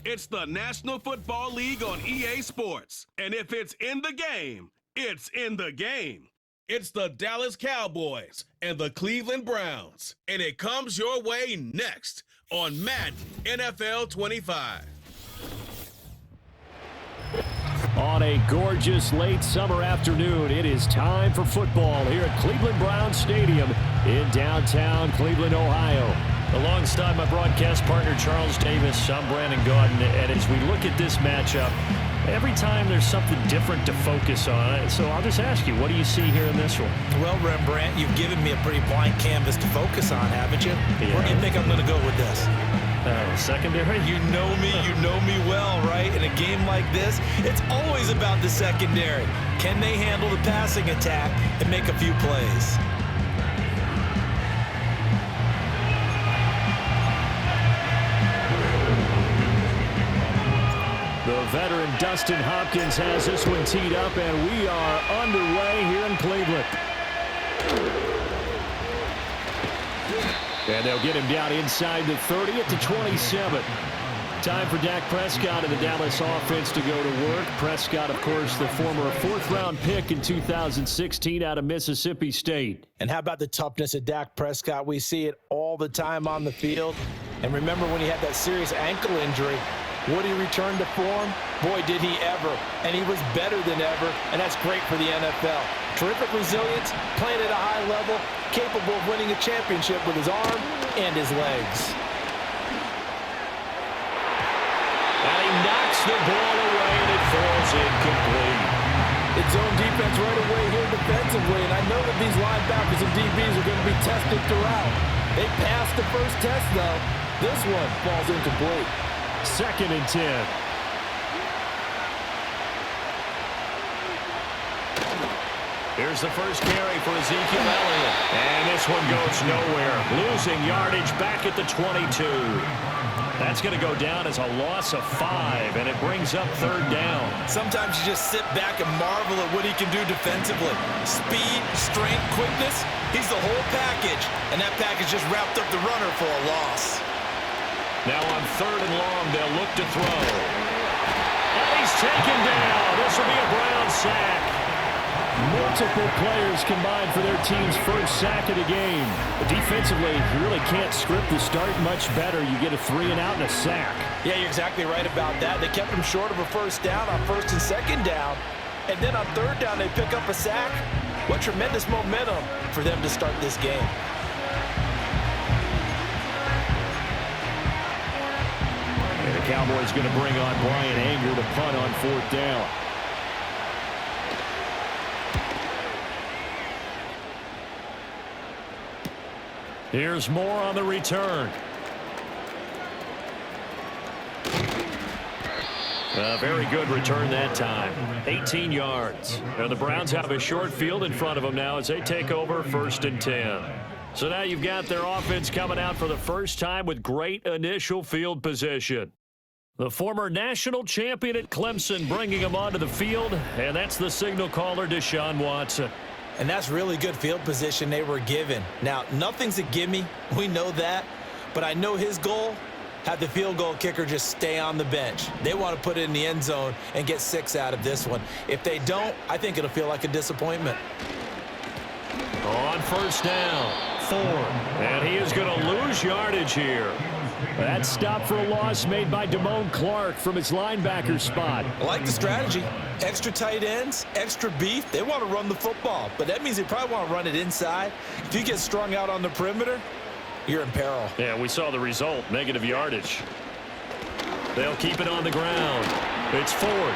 It's the National Football League on EA Sports. And if it's in the game, it's in the game. It's the Dallas Cowboys and the Cleveland Browns. And it comes your way next on Madden NFL 25. On a gorgeous late summer afternoon, it is time for football here at Cleveland Browns Stadium in downtown Cleveland, Ohio. Alongside my broadcast partner, Charles Davis, I'm Brandon Gaudin, and as we look at this matchup, every time there's something different to focus on. So I'll just ask you, what do you see here in this one? Well, Rembrandt, you've given me a pretty blank canvas to focus on, haven't you? Yeah. Where do you think I'm going to go with this? Secondary? You know me well, right? In a game like this, it's always about the secondary. Can they handle the passing attack and make a few plays? The veteran Dustin Hopkins has this one teed up, and we are underway here in Cleveland. And they'll get him down inside the 30 at the 27. Time for Dak Prescott and the Dallas offense to go to work. Prescott, of course, the former fourth-round pick in 2016 out of Mississippi State. And how about the toughness of Dak Prescott? We see it all the time on the field. And remember when he had that serious ankle injury, would he return to form? Boy, did he ever. And he was better than ever, and that's great for the NFL. Terrific resilience, playing at a high level, capable of winning a championship with his arm and his legs. And he knocks the ball away, and it falls incomplete. It's zone defense right away here defensively, and I know that these linebackers and DBs are going to be tested throughout. They passed the first test, though. This one falls incomplete. 2nd and 10. Here's the first carry for Ezekiel Elliott. And this one goes nowhere. Losing yardage back at the 22. That's going to go down as a loss of 5, and it brings up 3rd down. Sometimes you just sit back and marvel at what he can do defensively. Speed, strength, quickness, he's the whole package. And that package just wrapped up the runner for a loss. Now on 3rd and long, they'll look to throw. And he's taken down. This will be a Brown sack. Multiple players combined for their team's first sack of the game. But defensively, you really can't script the start much better. You get a 3-and-out and a sack. Yeah, you're exactly right about that. They kept him short of a first down on 1st and 2nd down. And then on 3rd down, they pick up a sack. What tremendous momentum for them to start this game. And the Cowboys going to bring on Brian Anger to punt on 4th down. Here's more on the return. A very good return that time. 18 yards. And the Browns have a short field in front of them now as they take over 1st and 10. So now you've got their offense coming out for the first time with great initial field position. The former national champion at Clemson bringing him onto the field, and that's the signal caller, Deshaun Watson. And that's really good field position they were given. Now, nothing's a gimme. We know that. But I know his goal, have the field goal kicker just stay on the bench. They want to put it in the end zone and get 6 out of this one. If they don't, I think it'll feel like a disappointment. On 1st down, 4. And he is going to lose yardage here. That stop for a loss made by Damone Clark from his linebacker spot. I like the strategy. Extra tight ends, extra beef. They want to run the football, but that means they probably want to run it inside. If you get strung out on the perimeter, you're in peril. Yeah, we saw the result, negative yardage. They'll keep it on the ground. It's 4th.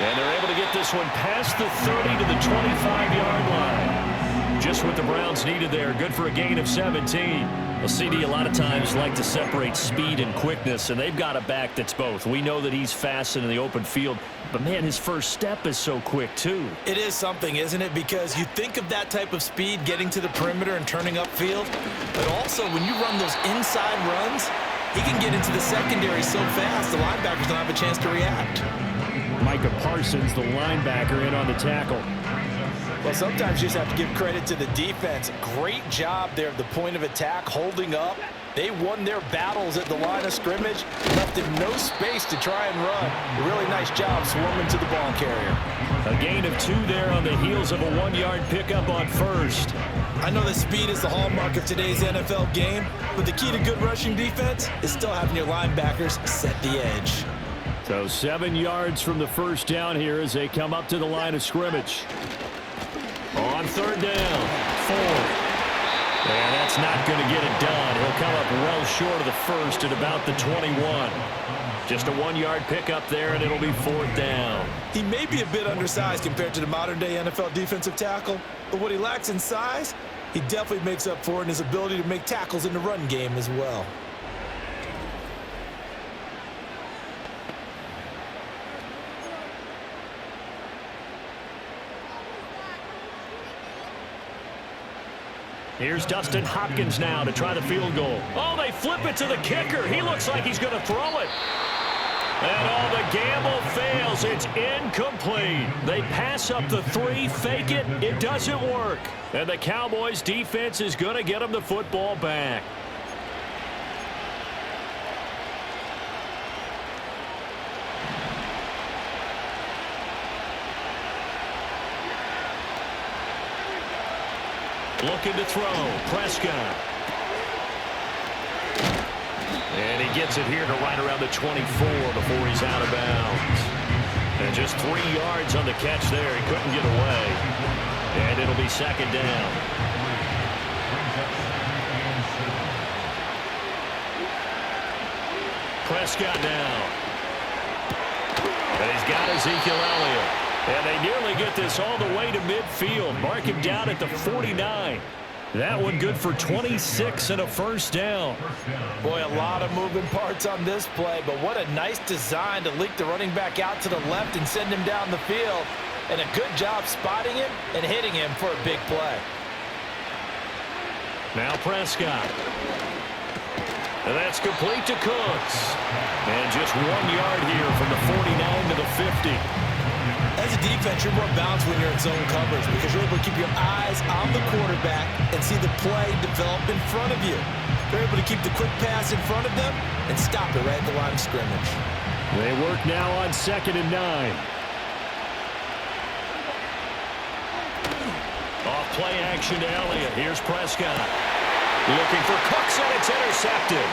And they're able to get this one past the 30 to the 25-yard line. Just what the Browns needed there. Good for a gain of 17. Well, CD a lot of times like to separate speed and quickness, and they've got a back that's both. We know that he's fast in the open field, but, man, his first step is so quick, too. It is something, isn't it? Because you think of that type of speed getting to the perimeter and turning upfield, but also when you run those inside runs, he can get into the secondary so fast the linebackers don't have a chance to react. Micah Parsons, the linebacker, in on the tackle. Well, sometimes you just have to give credit to the defense. Great job there at the point of attack, holding up, They won their battles at the line of scrimmage, left him no space to try and run. A really nice job swarming to the ball carrier. A gain of 2 there on the heels of a 1-yard pickup on first. I know that speed is the hallmark of today's NFL game, but the key to good rushing defense is still having your linebackers set the edge. So 7 yards from the first down here as they come up to the line of scrimmage. On third down, 4. And that's not going to get it done. He'll come up well short of the first at about the 21. Just a 1-yard pickup there, and it'll be 4th down. He may be a bit undersized compared to the modern-day NFL defensive tackle, but what he lacks in size, he definitely makes up for in his ability to make tackles in the run game as well. Here's Dustin Hopkins now to try the field goal. Oh, they flip it to the kicker. He looks like he's going to throw it. And the gamble fails. It's incomplete. They pass up the 3, fake it. It doesn't work. And the Cowboys defense is going to get them the football back. Looking to throw. Prescott. And he gets it here to right around the 24 before he's out of bounds. And just 3 yards on the catch there. He couldn't get away. And it'll be 2nd down. Prescott now. And he's got Ezekiel Elliott. And they nearly get this all the way to midfield. Mark him down at the 49. That one good for 26 and a first down. Boy, a lot of moving parts on this play, but what a nice design to leak the running back out to the left and send him down the field. And a good job spotting him and hitting him for a big play. Now Prescott. And that's complete to Cooks. And just 1 yard here from the 49 to the 50. As a defense, you're more balanced when you're in zone coverage because you're able to keep your eyes on the quarterback and see the play develop in front of you. You're able to keep the quick pass in front of them and stop it right at the line of scrimmage. They work now on 2nd and 9. Off play action to Elliott. Here's Prescott. Looking for Cooks, and it's intercepted.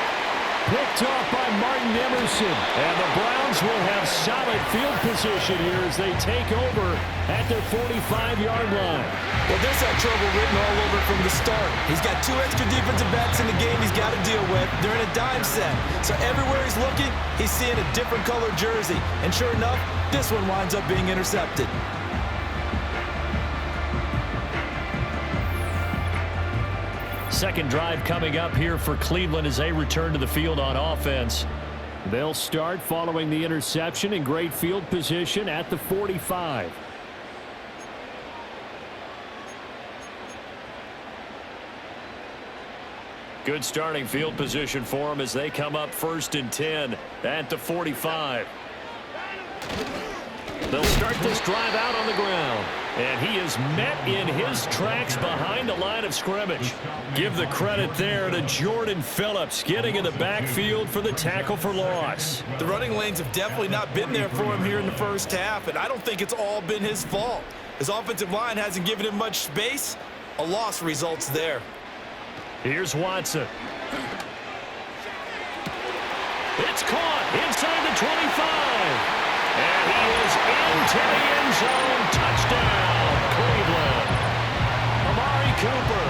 Picked off by Martin Emerson. And the Browns will have solid field position here as they take over at their 45-yard line. Well, this had trouble written all over from the start. He's got 2 extra defensive backs in the game he's got to deal with. They're in a dime set. So everywhere he's looking, he's seeing a different color jersey. And sure enough, this one winds up being intercepted. Second drive coming up here for Cleveland as they return to the field on offense. They'll start following the interception in great field position at the 45. Good starting field position for them as they come up 1st and 10 at the 45. They'll start this drive out on the ground. And he is met in his tracks behind the line of scrimmage. Give the credit there to Jordan Phillips getting in the backfield for the tackle for loss. The running lanes have definitely not been there for him here in the first half, and I don't think it's all been his fault. His offensive line hasn't given him much space. A loss results there. Here's Watson. It's caught inside the 25. And he is into the end zone. Touchdown, Cleveland. Amari Cooper,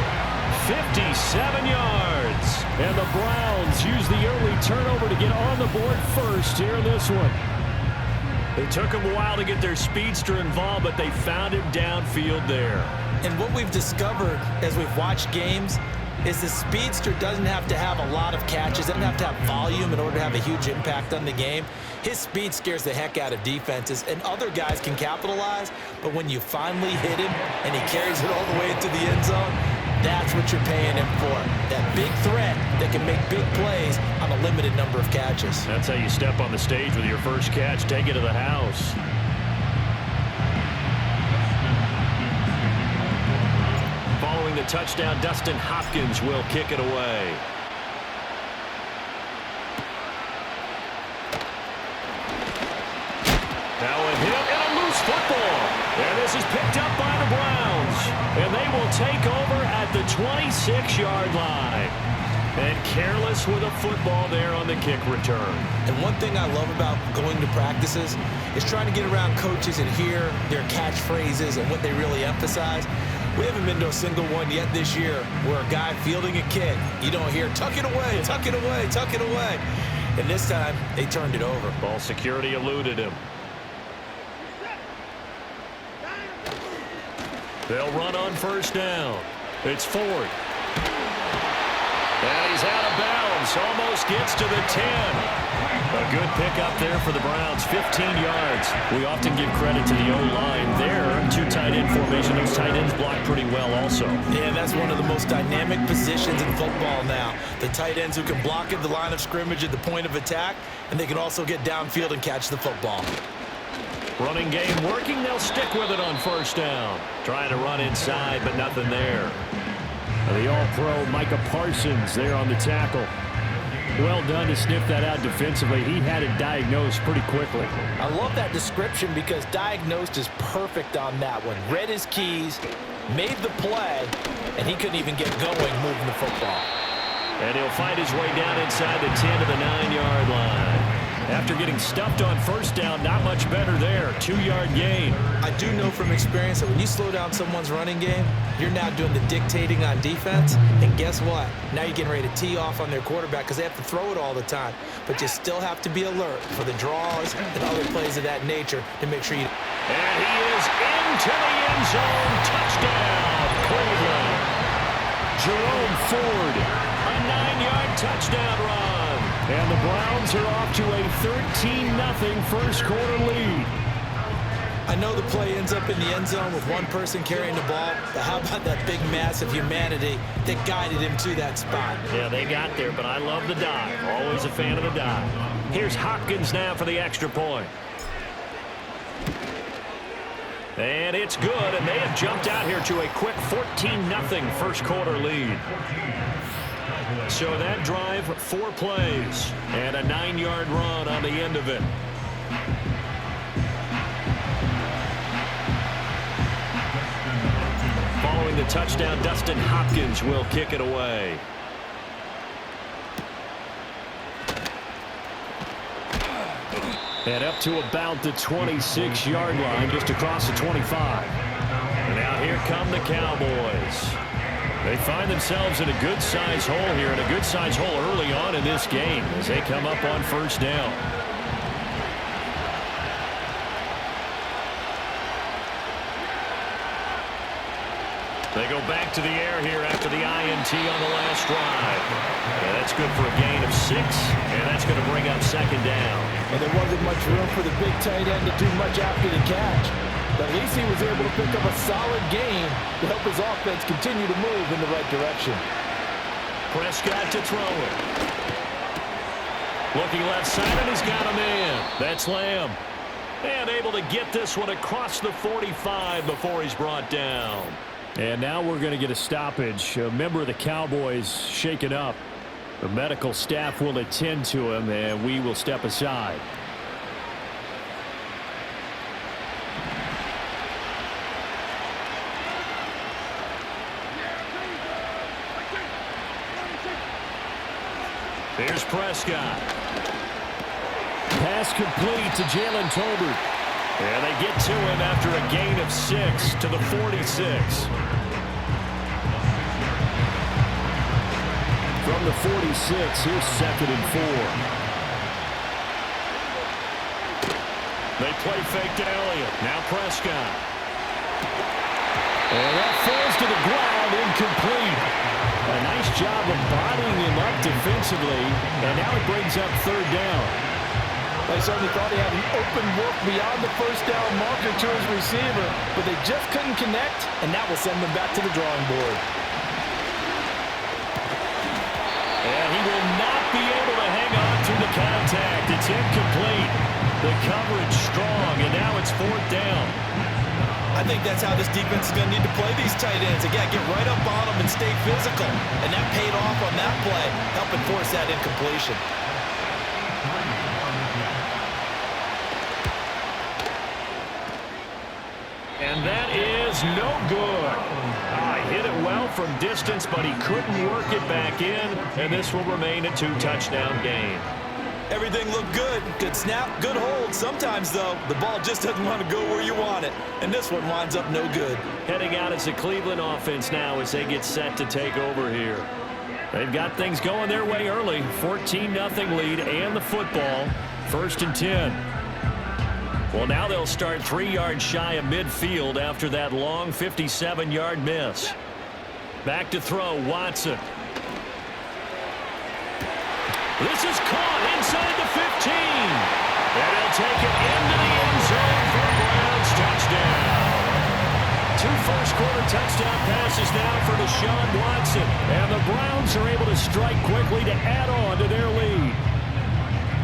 57 yards. And the Browns use the early turnover to get on the board first here in this one. It took them a while to get their speedster involved, but they found him downfield there. And what we've discovered as we've watched games is the speedster doesn't have to have a lot of catches, doesn't have to have volume in order to have a huge impact on the game. His speed scares the heck out of defenses, and other guys can capitalize, but when you finally hit him and he carries it all the way into the end zone, that's what you're paying him for. That big threat that can make big plays on a limited number of catches. That's how you step on the stage with your first catch, take it to the house. Following the touchdown, Dustin Hopkins will kick it away. 26-yard line. And careless with a football there on the kick return. And one thing I love about going to practices is trying to get around coaches and hear their catchphrases and what they really emphasize. We haven't been to a single one yet this year where a guy fielding a kick, you don't hear, tuck it away, tuck it away, tuck it away. And this time, they turned it over. Ball security eluded him. They'll run on first down. It's Ford. And he's out of bounds. Almost gets to the 10. A good pickup there for the Browns. 15 yards. We often give credit to the O-line there. Two tight end formation. Those tight ends block pretty well also. Yeah, that's one of the most dynamic positions in football now. The tight ends who can block at the line of scrimmage at the point of attack, and they can also get downfield and catch the football. Running game working. They'll stick with it on first down. Trying to run inside, but nothing there. The All-Pro Micah Parsons there on the tackle. Well done to sniff that out defensively. He had it diagnosed pretty quickly. I love that description because diagnosed is perfect on that one. Read his keys, made the play, and he couldn't even get going moving the football. And he'll find his way down inside the 10 to the 9-yard line. After getting stuffed on first down, not much better there. 2-yard gain. I do know from experience that when you slow down someone's running game, you're now doing the dictating on defense. And guess what? Now you're getting ready to tee off on their quarterback because they have to throw it all the time. But you still have to be alert for the draws and other plays of that nature to make sure you... And he is into the end zone. Touchdown, Cleveland. Jerome Ford, a 9-yard touchdown run. And the Browns are off to a 13-0 first quarter lead. I know the play ends up in the end zone with one person carrying the ball, but how about that big mass of humanity that guided him to that spot? Yeah, they got there, but I love the dive. Always a fan of the dive. Here's Hopkins now for the extra point. And it's good, and they have jumped out here to a quick 14-0 first quarter lead. So that drive, 4 plays, and a 9-yard run on the end of it. Following the touchdown, Dustin Hopkins will kick it away. And up to about the 26-yard line, just across the 25. And now here come the Cowboys. They find themselves in a good-sized hole here, and a good-sized hole early on in this game as they come up on first down. They go back to the air here after the INT on the last drive. And that's good for a gain of 6, and that's going to bring up second down. And there wasn't much room for the big tight end to do much after the catch. But at least he was able to pick up a solid gain to help his offense continue to move in the right direction. Prescott to throw it. Looking left side, and he's got a man. That's Lamb. And able to get this one across the 45 before he's brought down. And now we're going to get a stoppage. A member of the Cowboys shaken up. The medical staff will attend to him, and we will step aside. Here's Prescott. Pass complete to Jalen Tolbert. And they get to him after a gain of 6 to the 46. From the 46, here's 2nd and 4. They play fake to Elliott. Now Prescott. And that falls to the ground, incomplete. A nice job of bodying him up defensively, and now it brings up 3rd down. They certainly thought he had an open look beyond the first down marker to his receiver, but they just couldn't connect, and that will send them back to the drawing board. And he will not be able to hang on to the contact. It's incomplete. The coverage strong, and now it's 4th down. I think that's how this defense is going to need to play these tight ends. They got to get right up on them and stay physical, and that paid off on that play, helping force that incompletion. And that is no good. hit it well from distance, but he couldn't work it back in, and this will remain a 2-touchdown game. Everything looked good. Good snap, good hold. Sometimes, though, the ball just doesn't want to go where you want it, and this one winds up no good. Heading out as the Cleveland offense now as they get set to take over here. They've got things going their way early. 14-0 lead and the football. 1st and 10. Well, now they'll start 3 yards shy of midfield after that long 57-yard miss. Back to throw, Watson. This is caught inside the 15. And he'll take it into the end zone for a Browns touchdown. 2 first-quarter touchdown passes now for Deshaun Watson. And the Browns are able to strike quickly to add on to their lead.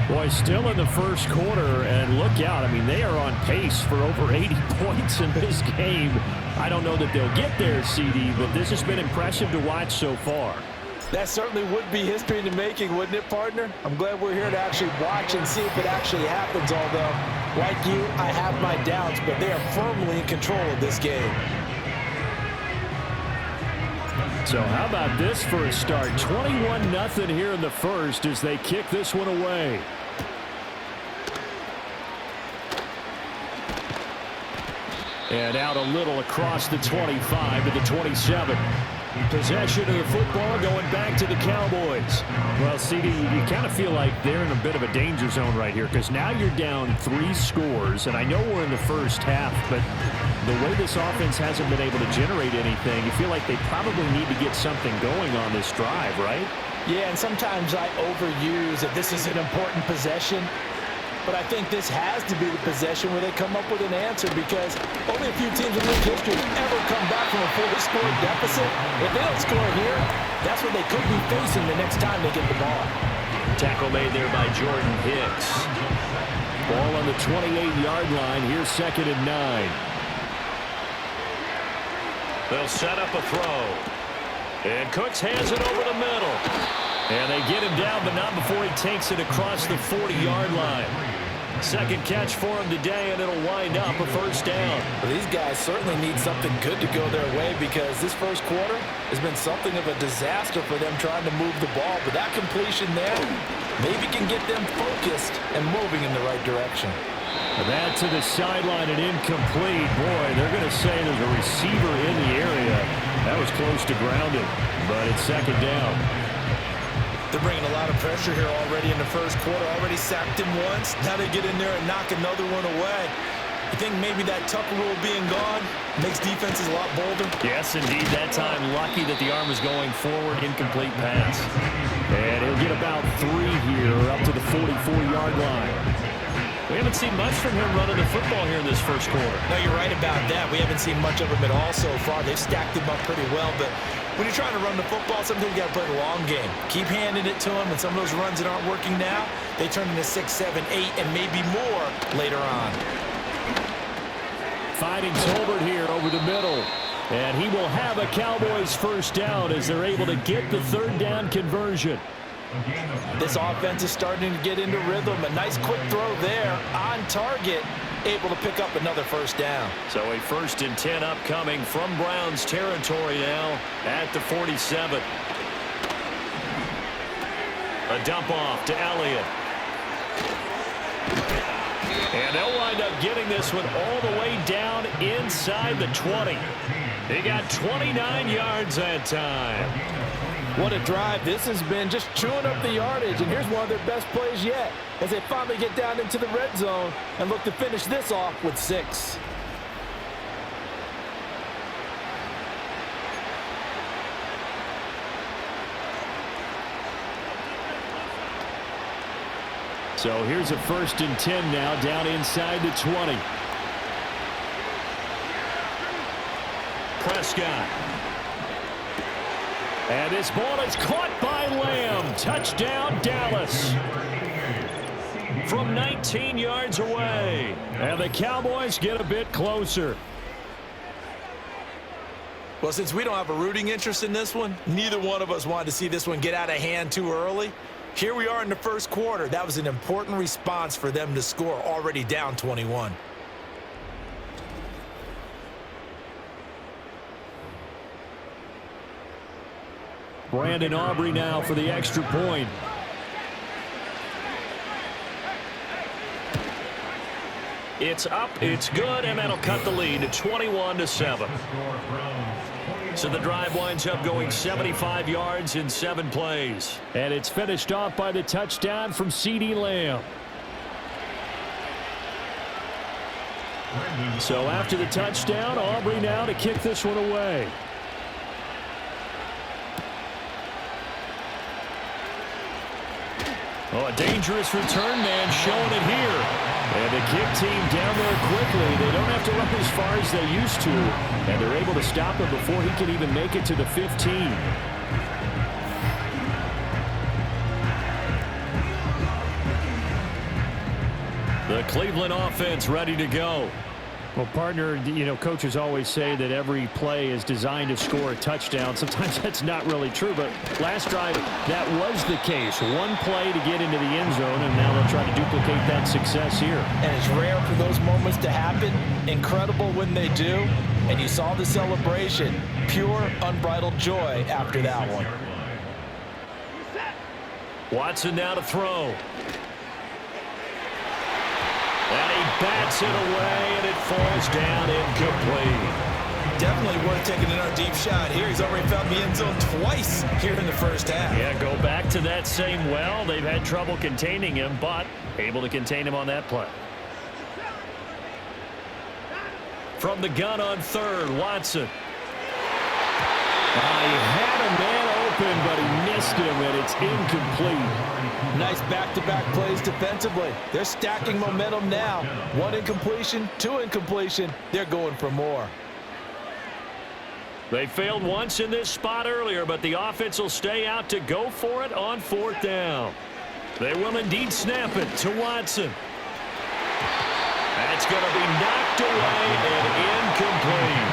Boy, still in the first quarter, and look out. I mean, they are on pace for over 80 points in this game. I don't know that they'll get there, CD, but this has been impressive to watch so far. That certainly would be history in the making, wouldn't it, partner? I'm glad we're here to actually watch and see if it actually happens, although, like you, I have my doubts, but they are firmly in control of this game. So how about this for a start? 21-0 here in the first as they kick this one away. And out a little across the 25 to the 27. Possession of the football going back to the Cowboys. Well, CD, you kind of feel like they're in a bit of a danger zone right here because now you're down 3 scores, and I know we're in the first half, but the way this offense hasn't been able to generate anything, you feel like they probably need to get something going on this drive, right? Yeah, and sometimes I overuse that this is an important possession. But I think this has to be the possession where they come up with an answer because only a few teams in league history ever come back from a fully scored deficit. If they don't score here, that's what they could be facing the next time they get the ball. Tackle made there by Jordan Hicks. Ball on the 28-yard line. Here's 2nd and 9. They'll set up a throw. And Cooks hands it over the middle. And they get him down, but not before he takes it across the 40-yard line. Second catch for him today, and it'll wind up a first down. Well, these guys certainly need something good to go their way because this first quarter has been something of a disaster for them trying to move the ball. But that completion there maybe can get them focused and moving in the right direction. And that to the sideline and incomplete. Boy, they're going to say there's a receiver in the area. That was close to grounded, but it's 2nd down. They're bringing a lot of pressure here already in the first quarter. Already sacked him once. Now they get in there and knock another one away. I think maybe that Tucker rule being gone makes defenses a lot bolder. Yes, indeed. That time, lucky that the arm was going forward. Incomplete pass. And he'll get about 3 here up to the 44-yard line. We haven't seen much from him running the football here in this first quarter. No, you're right about that. We haven't seen much of him at all so far. They've stacked him up pretty well, but when you're trying to run the football, sometimes you got to play the long game. Keep handing it to him, and some of those runs that aren't working now, they turn into 6, 7, 8, and maybe more later on. Finding Tolbert here over the middle, and he will have a Cowboys first down as they're able to get the 3rd down conversion. This offense is starting to get into rhythm. A nice quick throw there on target, able to pick up another first down. So a 1st and 10 upcoming from Browns territory now at the 47. A dump off to Elliott. And they'll wind up getting this one all the way down inside the 20. They got 29 yards that time. What a drive this has been, just chewing up the yardage. And here's one of their best plays yet as they finally get down into the red zone and look to finish this off with 6. So here's a 1st and 10 now down inside the 20. Prescott. And this ball is caught by Lamb. Touchdown, Dallas. From 19 yards away. And the Cowboys get a bit closer. Well, since we don't have a rooting interest in this one, neither one of us wanted to see this one get out of hand too early. Here we are in the first quarter. That was an important response for them to score, already down 21. Brandon Aubrey now for the extra point. It's up, it's good, and that'll cut the lead to 21-7. So the drive winds up going 75 yards in 7 plays. And it's finished off by the touchdown from CeeDee Lamb. So after the touchdown, Aubrey now to kick this one away. Oh, a dangerous return man showing it here. And the kick team down there quickly. They don't have to run as far as they used to. And they're able to stop him before he can even make it to the 15. The Cleveland offense ready to go. Well, partner, coaches always say that every play is designed to score a touchdown. Sometimes that's not really true, but last drive, that was the case. One play to get into the end zone, and now they'll try to duplicate that success here. And it's rare for those moments to happen. Incredible when they do. And you saw the celebration. Pure, unbridled joy after that one. Watson now to throw. And he bats it away, and it falls down incomplete. Definitely worth taking another deep shot here. He's already found the end zone twice here in the first half. Yeah, go back to that same well. They've had trouble containing him, but able to contain him on that play. From the gun on third, Watson. He had a man open, but he missed him, and it's incomplete. Nice back-to-back plays defensively. They're stacking momentum now. 1 incompletion, 2 incompletion. They're going for more. They failed once in this spot earlier, but the offense will stay out to go for it on 4th down. They will indeed snap it to Watson. That's going to be knocked away and incomplete.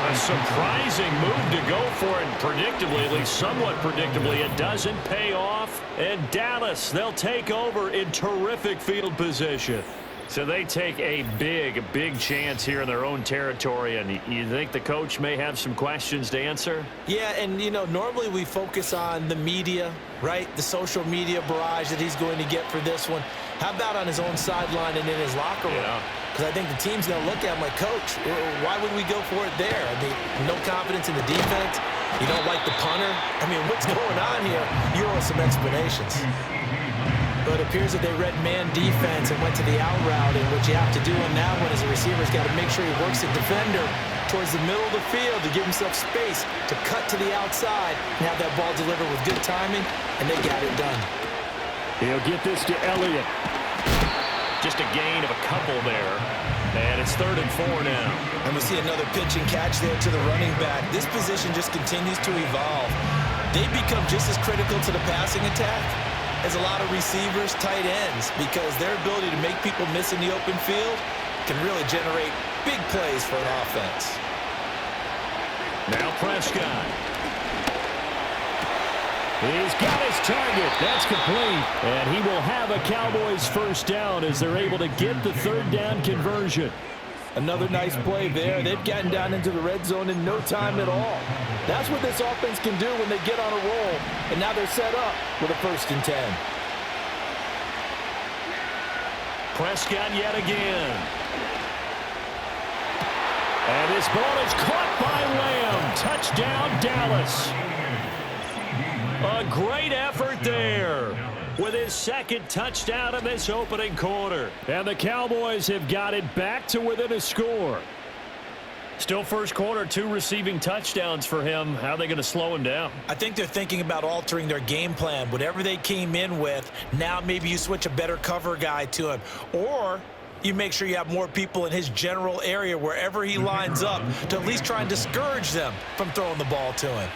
A surprising move to go for it, and predictably, at least somewhat predictably, it doesn't pay off. And Dallas, they'll take over in terrific field position. So they take a big chance here in their own territory, and you think the coach may have some questions to answer? Yeah, and, normally we focus on the media, right? The social media barrage that he's going to get for this one. How about on his own sideline and in his locker room? Yeah. Because I think the team's going to look at him like, Coach, why would we go for it there? I mean, no confidence in the defense. You don't like the punter. I mean, what's going on here? You owe us some explanations. But it appears that they read man defense and went to the out route. And what you have to do on that one is a receiver's got to make sure he works the defender towards the middle of the field to give himself space to cut to the outside and have that ball delivered with good timing, and they got it done. He'll get this to Elliott. Just a gain of a couple there. And it's 3rd and 4 now. And we see another pitch and catch there to the running back. This position just continues to evolve. They become just as critical to the passing attack as a lot of receivers, tight ends, because their ability to make people miss in the open field can really generate big plays for an offense. Now Prescott. He's got his target. That's complete. And he will have a Cowboys first down as they're able to get the 3rd down conversion. Another nice play there. They've gotten down into the red zone in no time at all. That's what this offense can do when they get on a roll. And now they're set up with a 1st and 10. Prescott yet again. And this ball is caught by Lamb. Touchdown, Dallas. A great effort there with his 2nd touchdown in this opening quarter. And the Cowboys have got it back to within a score. Still first quarter, 2 receiving touchdowns for him. How are they going to slow him down? I think they're thinking about altering their game plan. Whatever they came in with, now maybe you switch a better cover guy to him. Or you make sure you have more people in his general area wherever he lines up to at least try and discourage them from throwing the ball to him.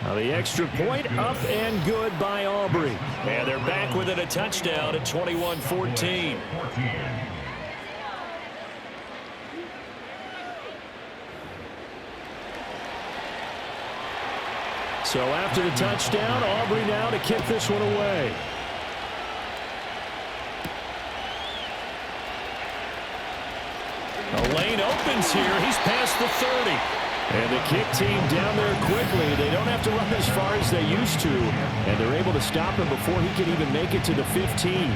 Now the extra point up and good by Aubrey. And they're back within a touchdown at 21-14. So after the touchdown, Aubrey now to kick this one away. A lane opens here. He's past the 30. And the kick team down there quickly. They don't have to run as far as they used to. And they're able to stop him before he can even make it to the 15.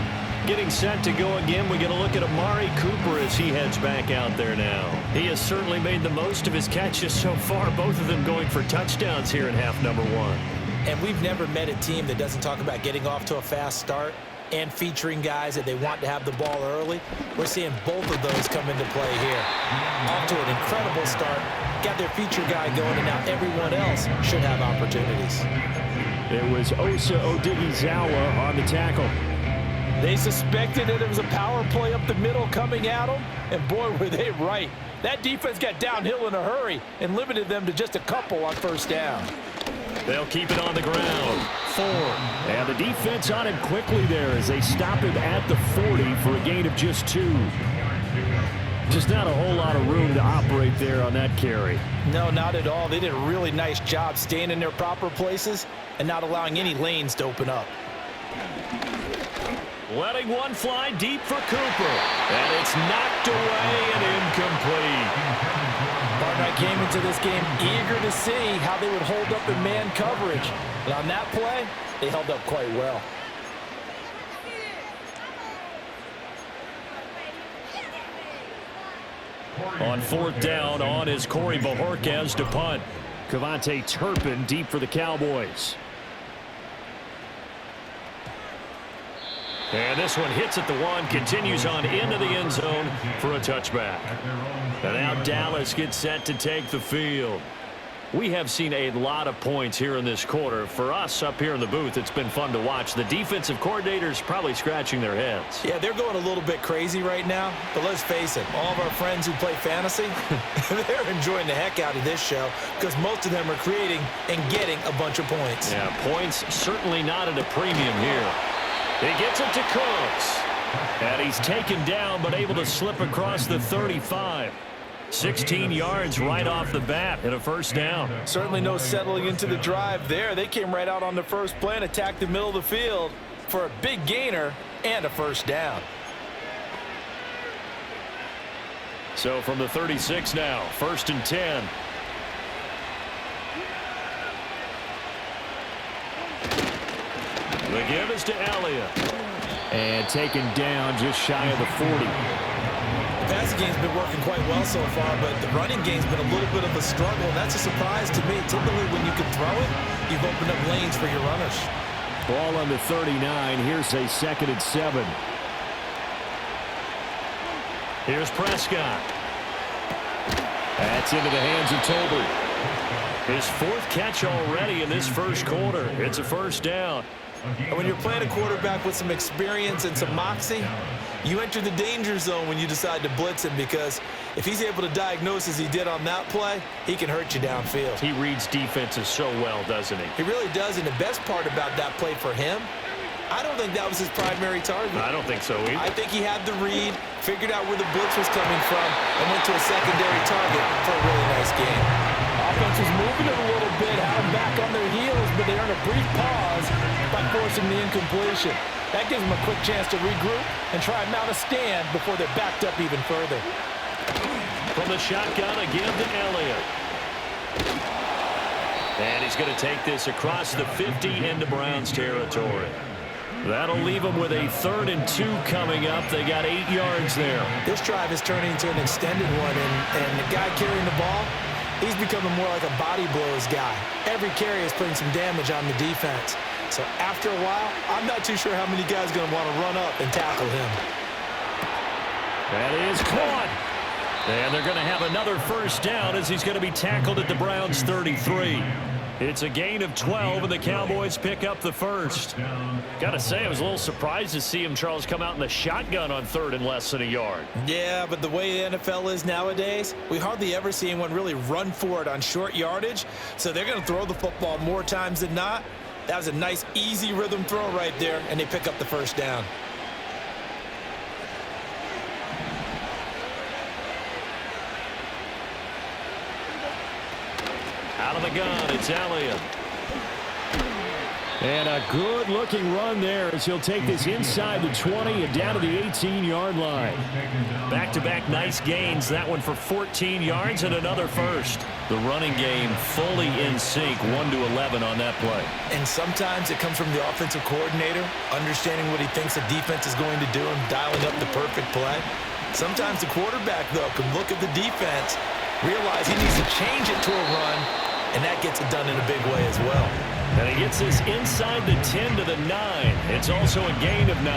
Getting set to go again, we get a look at Amari Cooper as he heads back out there now. He has certainly made the most of his catches so far, both of them going for touchdowns here in half number one. And we've never met a team that doesn't talk about getting off to a fast start and featuring guys that they want to have the ball early. We're seeing both of those come into play here. Off to an incredible start. Got their feature guy going, and now everyone else should have opportunities. It was Osa Odighizuwa on the tackle. They suspected that it was a power play up the middle coming at them, and boy, were they right. That defense got downhill in a hurry and limited them to just a couple on first down. They'll keep it on the ground. 4. And the defense on him quickly there as they stop him at the 40 for a gain of just 2. Just not a whole lot of room to operate there on that carry. No, not at all. They did a really nice job staying in their proper places and not allowing any lanes to open up. Letting one fly deep for Cooper. And it's knocked away and incomplete. Barnett came into this game eager to see how they would hold up in man coverage. And on that play, they held up quite well. On 4th down, on is Corey Bojorquez to punt. Cavante Turpin deep for the Cowboys. And this one hits at the 1, continues on into the end zone for a touchback. And now Dallas gets set to take the field. We have seen a lot of points here in this quarter. For us up here in the booth, it's been fun to watch. The defensive coordinators probably scratching their heads. Yeah, they're going a little bit crazy right now. But let's face it, all of our friends who play fantasy, they're enjoying the heck out of this show because most of them are creating and getting a bunch of points. Yeah, points certainly not at a premium here. He gets it to Cooks. And he's taken down but able to slip across the 35. 16 yards right off the bat and a first down. Certainly no settling into the drive there. They came right out on the first play and attacked the middle of the field for a big gainer and a first down. So from the 36 now, 1st and 10. The give is to Elliott. And taken down just shy of the 40. The passing game's been working quite well so far, but the running game's been a little bit of a struggle, and that's a surprise to me. Typically, when you can throw it, you've opened up lanes for your runners. Ball on the 39. Here's a 2nd and 7. Here's Prescott. That's into the hands of Tolbert. His 4th catch already in this first quarter. It's a first down. And when you're playing a quarterback with some experience and some moxie, you enter the danger zone when you decide to blitz him, because if he's able to diagnose as he did on that play, he can hurt you downfield. He reads defenses so well, doesn't he? He really does, and the best part about that play for him, I don't think that was his primary target. I don't think so either. I think he had the read, figured out where the blitz was coming from, and went to a secondary target for a really nice game. Offense was moving it a little bit, had them back on their heels, but they earned a brief pause by forcing the incompletion. That gives them a quick chance to regroup and try and mount a stand before they're backed up even further. From the shotgun, a give to Elliott. And he's going to take this across the 50 into Browns territory. That'll leave them with a 3rd and 2 coming up. They got 8 yards there. This drive is turning into an extended one, and the guy carrying the ball, he's becoming more like a body blows guy. Every carry is putting some damage on the defense. So after a while, I'm not too sure how many guys are going to want to run up and tackle him. That is caught. And they're going to have another first down as he's going to be tackled at the Browns' 33. It's a gain of 12, and the Cowboys pick up the first. Got to say, I was a little surprised to see him, Charles, come out in the shotgun on 3rd and less than a yard. Yeah, but the way the NFL is nowadays, we hardly ever see anyone really run for it on short yardage. So they're going to throw the football more times than not. That was a nice, easy rhythm throw right there, and they pick up the first down. Out of the gun, it's Elliott. And a good-looking run there as he'll take this inside the 20 and down to the 18-yard line. Back-to-back nice gains. That one for 14 yards and another first. The running game fully in sync, 1-11 on that play. And sometimes it comes from the offensive coordinator, understanding what he thinks the defense is going to do and dialing up the perfect play. Sometimes the quarterback, though, can look at the defense, realize he needs to change it to a run, and that gets it done in a big way as well. And he gets this inside the 10 to the 9. It's also a gain of 9.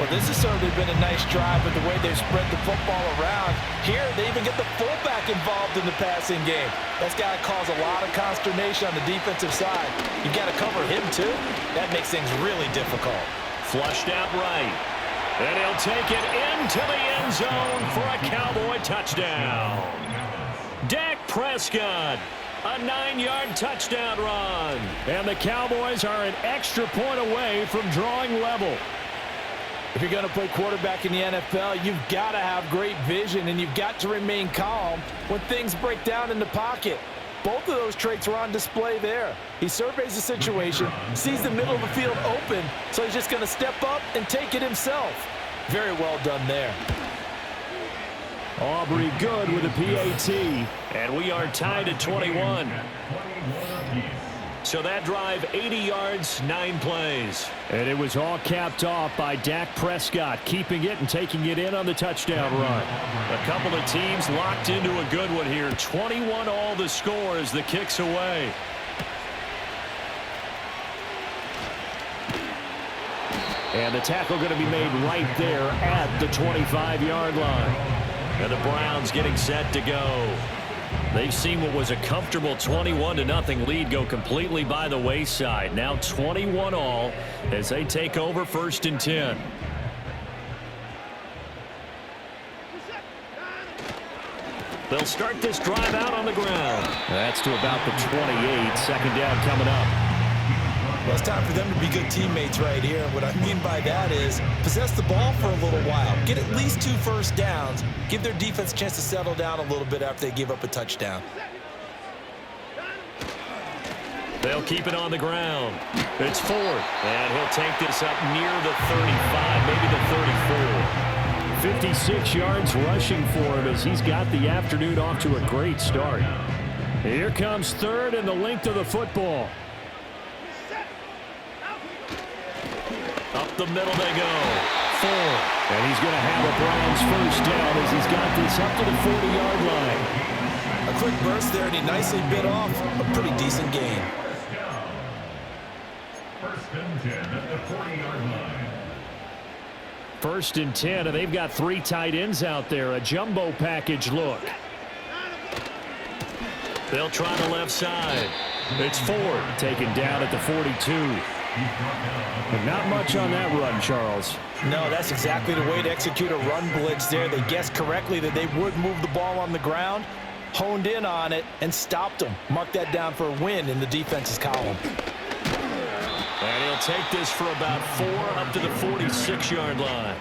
Well, this has certainly been a nice drive with the way they've spread the football around. Here, they even get the fullback involved in the passing game. That's got to cause a lot of consternation on the defensive side. You've got to cover him, too. That makes things really difficult. Flushed out right. And he'll take it into the end zone for a Cowboy touchdown. Dak Prescott. A 9-yard touchdown run. And the Cowboys are an extra point away from drawing level. If you're going to play quarterback in the NFL, you've got to have great vision, and you've got to remain calm when things break down in the pocket. Both of those traits are on display there. He surveys the situation, sees the middle of the field open, so he's just going to step up and take it himself. Very well done there. Aubrey good with a PAT. And we are tied at 21. So that drive, 80 yards, 9 plays. And it was all capped off by Dak Prescott, keeping it and taking it in on the touchdown run. A couple of teams locked into a good one here. 21 all the score as the kick's away. And the tackle going to be made right there at the 25-yard line. And the Browns getting set to go. They've seen what was a comfortable 21-0 lead go completely by the wayside. Now 21 all as they take over 1st and 10. They'll start this drive out on the ground. That's to about the 28. Second down coming up. Well, it's time for them to be good teammates right here. What I mean by that is possess the ball for a little while. Get at least 2 first downs. Give their defense a chance to settle down a little bit after they give up a touchdown. They'll keep it on the ground. It's Ford. And he'll take this up near the 35, maybe the 34. 56 yards rushing for him as he's got the afternoon off to a great start. Here comes 3rd and the length of the football. Up the middle they go. Ford. And he's going to have a Browns first down as he's got this up to the 40-yard line. A quick burst there, and he nicely bit off a pretty decent gain. 1st and 10 at the 40-yard line. 1st and 10, and they've got 3 tight ends out there. A jumbo package look. They'll try the left side. It's Ford taken down at the 42. And not much on that run, Charles. No, that's exactly the way to execute a run blitz there. They guessed correctly that they would move the ball on the ground, honed in on it, and stopped them. Mark that down for a win in the defense's column. And he'll take this for about 4 up to the 46-yard line.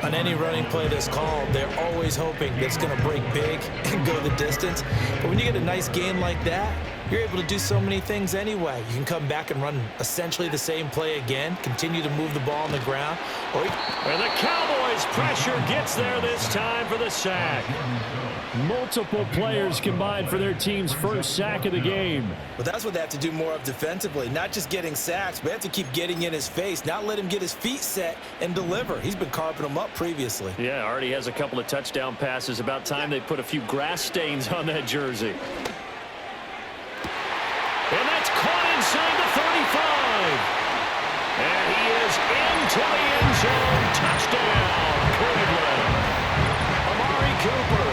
On any running play that's called, they're always hoping that it's going to break big and go the distance. But when you get a nice gain like that, you're able to do so many things anyway. You can come back and run essentially the same play again, continue to move the ball on the ground. And the Cowboys' pressure gets there this time for the sack. Multiple players combined for their team's first sack of the game. But that's what they have to do more of defensively, not just getting sacks, but they have to keep getting in his face, not let him get his feet set and deliver. He's been carving them up previously. Yeah, already has a couple of touchdown passes. About time they put a few grass stains on that jersey. And that's caught inside the 35. And he is into the end zone. Touchdown, Cleveland. Amari Cooper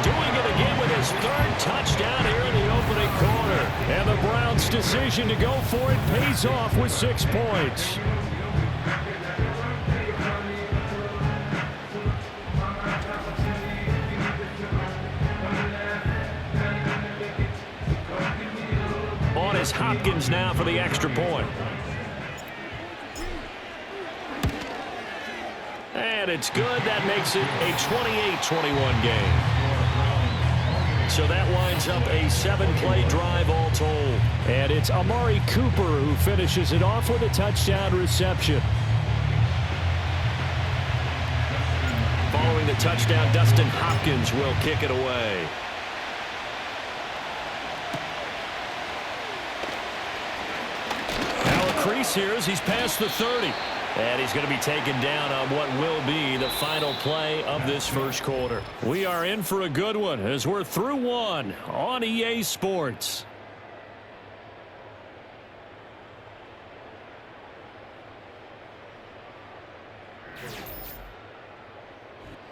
doing it again with his 3rd touchdown here in the opening quarter. And the Browns' decision to go for it pays off with 6 points. On is Hopkins now for the extra point. And it's good. That makes it a 28-21 game. So that winds up a 7-play drive all told. And it's Amari Cooper who finishes it off with a touchdown reception. Following the touchdown, Dustin Hopkins will kick it away. Now a crease here as he's past the 30. And he's going to be taken down on what will be the final play of this first quarter. We are in for a good one as we're through one on EA Sports.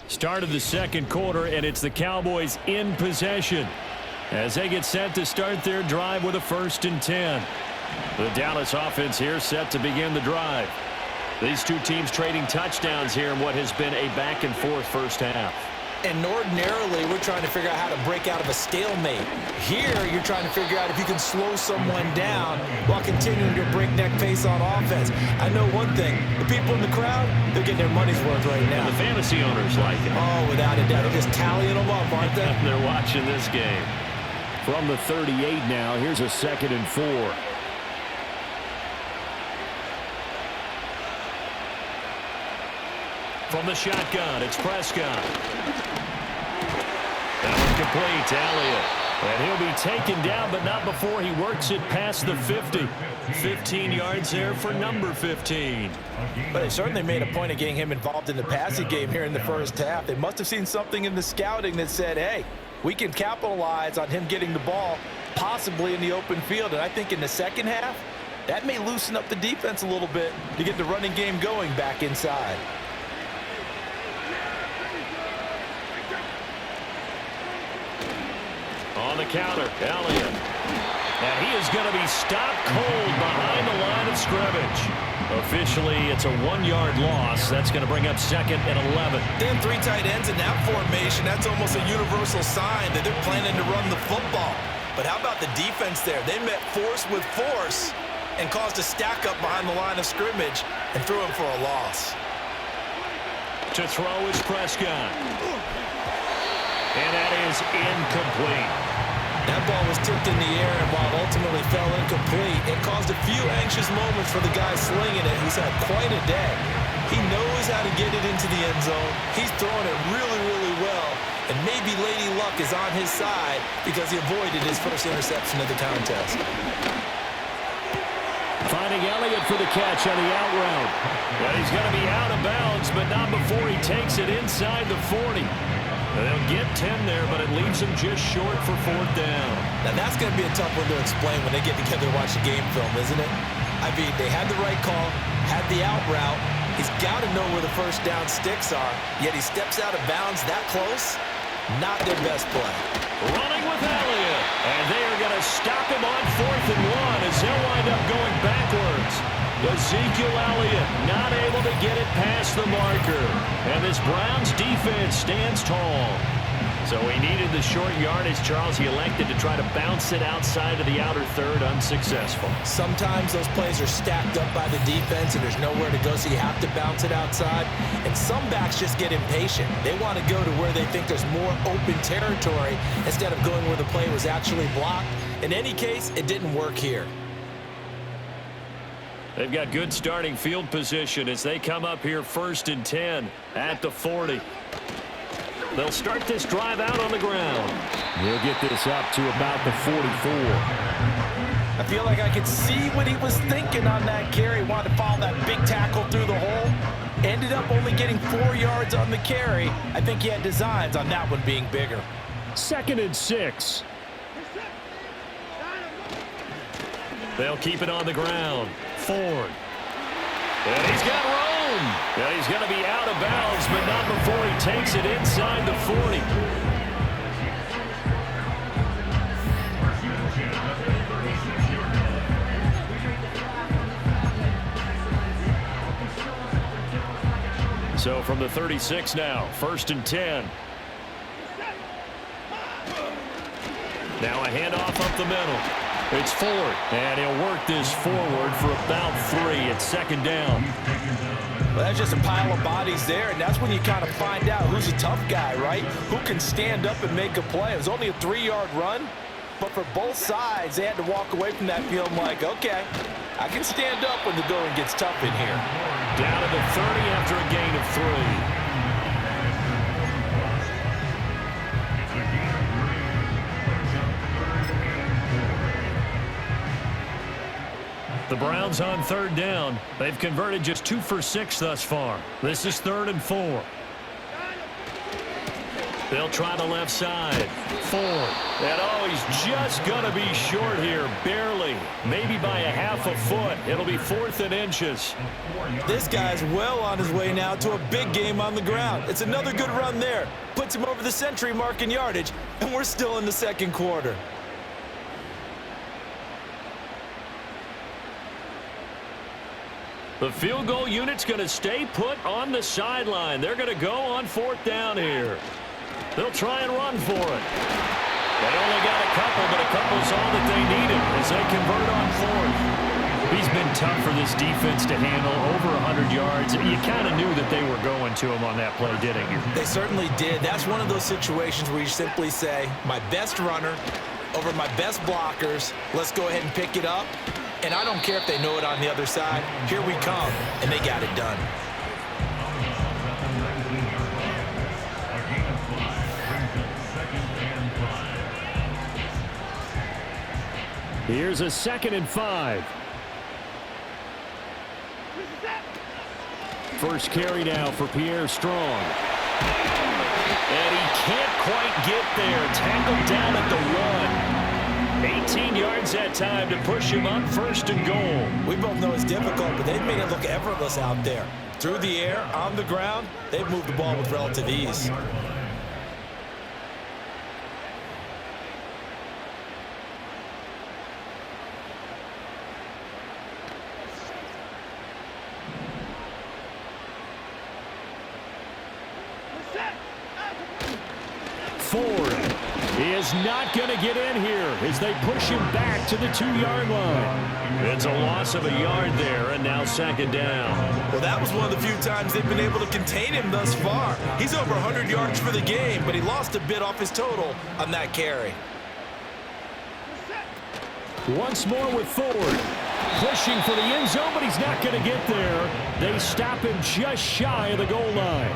Start of the second quarter, and it's the Cowboys in possession as they get set to start their drive with a 1st and 10. The Dallas offense here set to begin the drive. These two teams trading touchdowns here in what has been a back-and-forth first half. And ordinarily, we're trying to figure out how to break out of a stalemate. Here, you're trying to figure out if you can slow someone down while continuing your breakneck pace on offense. I know one thing. The people in the crowd, they're getting their money's worth right now. And the fantasy owners like it. Oh, without a doubt. They're just tallying them up, aren't they? They're watching this game. From the 38 now, here's a 2nd and 4. From the shotgun, it's Prescott. That one complete to Elliott. And he'll be taken down, but not before he works it past the 50. 15 yards there for number 15. But they certainly made a point of getting him involved in the passing game here in the first half. They must have seen something in the scouting that said, hey, we can capitalize on him getting the ball possibly in the open field. And I think in the second half, that may loosen up the defense a little bit to get the running game going back inside. On the counter, Elliott. And he is going to be stopped cold behind the line of scrimmage. Officially, it's a 1-yard loss. That's going to bring up 2nd and 11. Then 3 tight ends in that formation. That's almost a universal sign that they're planning to run the football. But how about the defense there? They met force with force and caused a stack up behind the line of scrimmage and threw him for a loss. To throw is Prescott. And that is incomplete. That ball was tipped in the air, and while it ultimately fell incomplete, it caused a few anxious moments for the guy slinging it, who's had quite a day. He knows how to get it into the end zone. He's throwing it really, really well, and maybe Lady Luck is on his side because he avoided his first interception of the contest. Finding Elliott for the catch on the out route. But he's going to be out of bounds, but not before he takes it inside the 40. They'll get 10 there, but it leaves them just short for 4th down. Now, that's going to be a tough one to explain when they get together and watch the game film, isn't it? I mean, they had the right call, had the out route. He's got to know where the first down sticks are, yet he steps out of bounds that close. Not their best play. Running with Elliott, and they are going to stop him on 4th and 1 as he'll wind up going backwards. Ezekiel Elliott not able to get it past the marker. And this Browns defense stands tall. So he needed the short yardage, Charles. He elected to try to bounce it outside of the outer third, unsuccessful. Sometimes those plays are stacked up by the defense and there's nowhere to go, so you have to bounce it outside. And some backs just get impatient. They want to go to where they think there's more open territory instead of going where the play was actually blocked. In any case, it didn't work here. They've got good starting field position as they come up here 1st and 10 at the 40. They'll start this drive out on the ground. They'll get this up to about the 44. I feel like I could see what he was thinking on that carry. Wanted to follow that big tackle through the hole. Ended up only getting 4 yards on the carry. I think he had designs on that one being bigger. 2nd and 6. They'll keep it on the ground. Ford. And he's got room. And he's going to be out of bounds, but not before he takes it inside the 40. So from the 36 now, 1st and 10. Now a handoff up the middle. It's Ford, and he'll work this forward for about 3 at 2nd down. Well, that's just a pile of bodies there, and that's when you kind of find out who's a tough guy, right? Who can stand up and make a play. It was only a 3-yard run, but for both sides, they had to walk away from that feeling like, okay, I can stand up when the going gets tough in here. Down to the 30 after a gain of 3. The Browns on 3rd down. They've converted just 2 for 6 thus far. This is 3rd and 4. They'll try the left side. Ford. And he's just going to be short here. Barely. Maybe by a half a foot. It'll be 4th and inches. This guy's well on his way now to a big game on the ground. It's another good run there. Puts him over the century mark in yardage, and we're still in the 2nd quarter. The field goal unit's going to stay put on the sideline. They're going to go on 4th down here. They'll try and run for it. They only got a couple, but a couple's all that they needed as they convert on 4th. He's been tough for this defense to handle, over 100 yards. You kind of knew that they were going to him on that play, didn't you? They certainly did. That's one of those situations where you simply say, my best runner over my best blockers. Let's go ahead and pick it up. And I don't care if they know it on the other side. Here we come, and they got it done. Here's a 2nd and 5. First carry now for Pierre Strong. And he can't quite get there. Tackled down at the 1. 18 yards that time to push him up 1st and goal. We both know it's difficult, but they've made it look effortless out there. Through the air, on the ground, they've moved the ball with relative ease. Ford is not going to get in here as they push him back to the 2-yard line. It's a loss of a yard there, and now 2nd down. Well, that was one of the few times they've been able to contain him thus far. He's over 100 yards for the game, but he lost a bit off his total on that carry. Once more with Ford. Pushing for the end zone, but he's not going to get there. They stop him just shy of the goal line.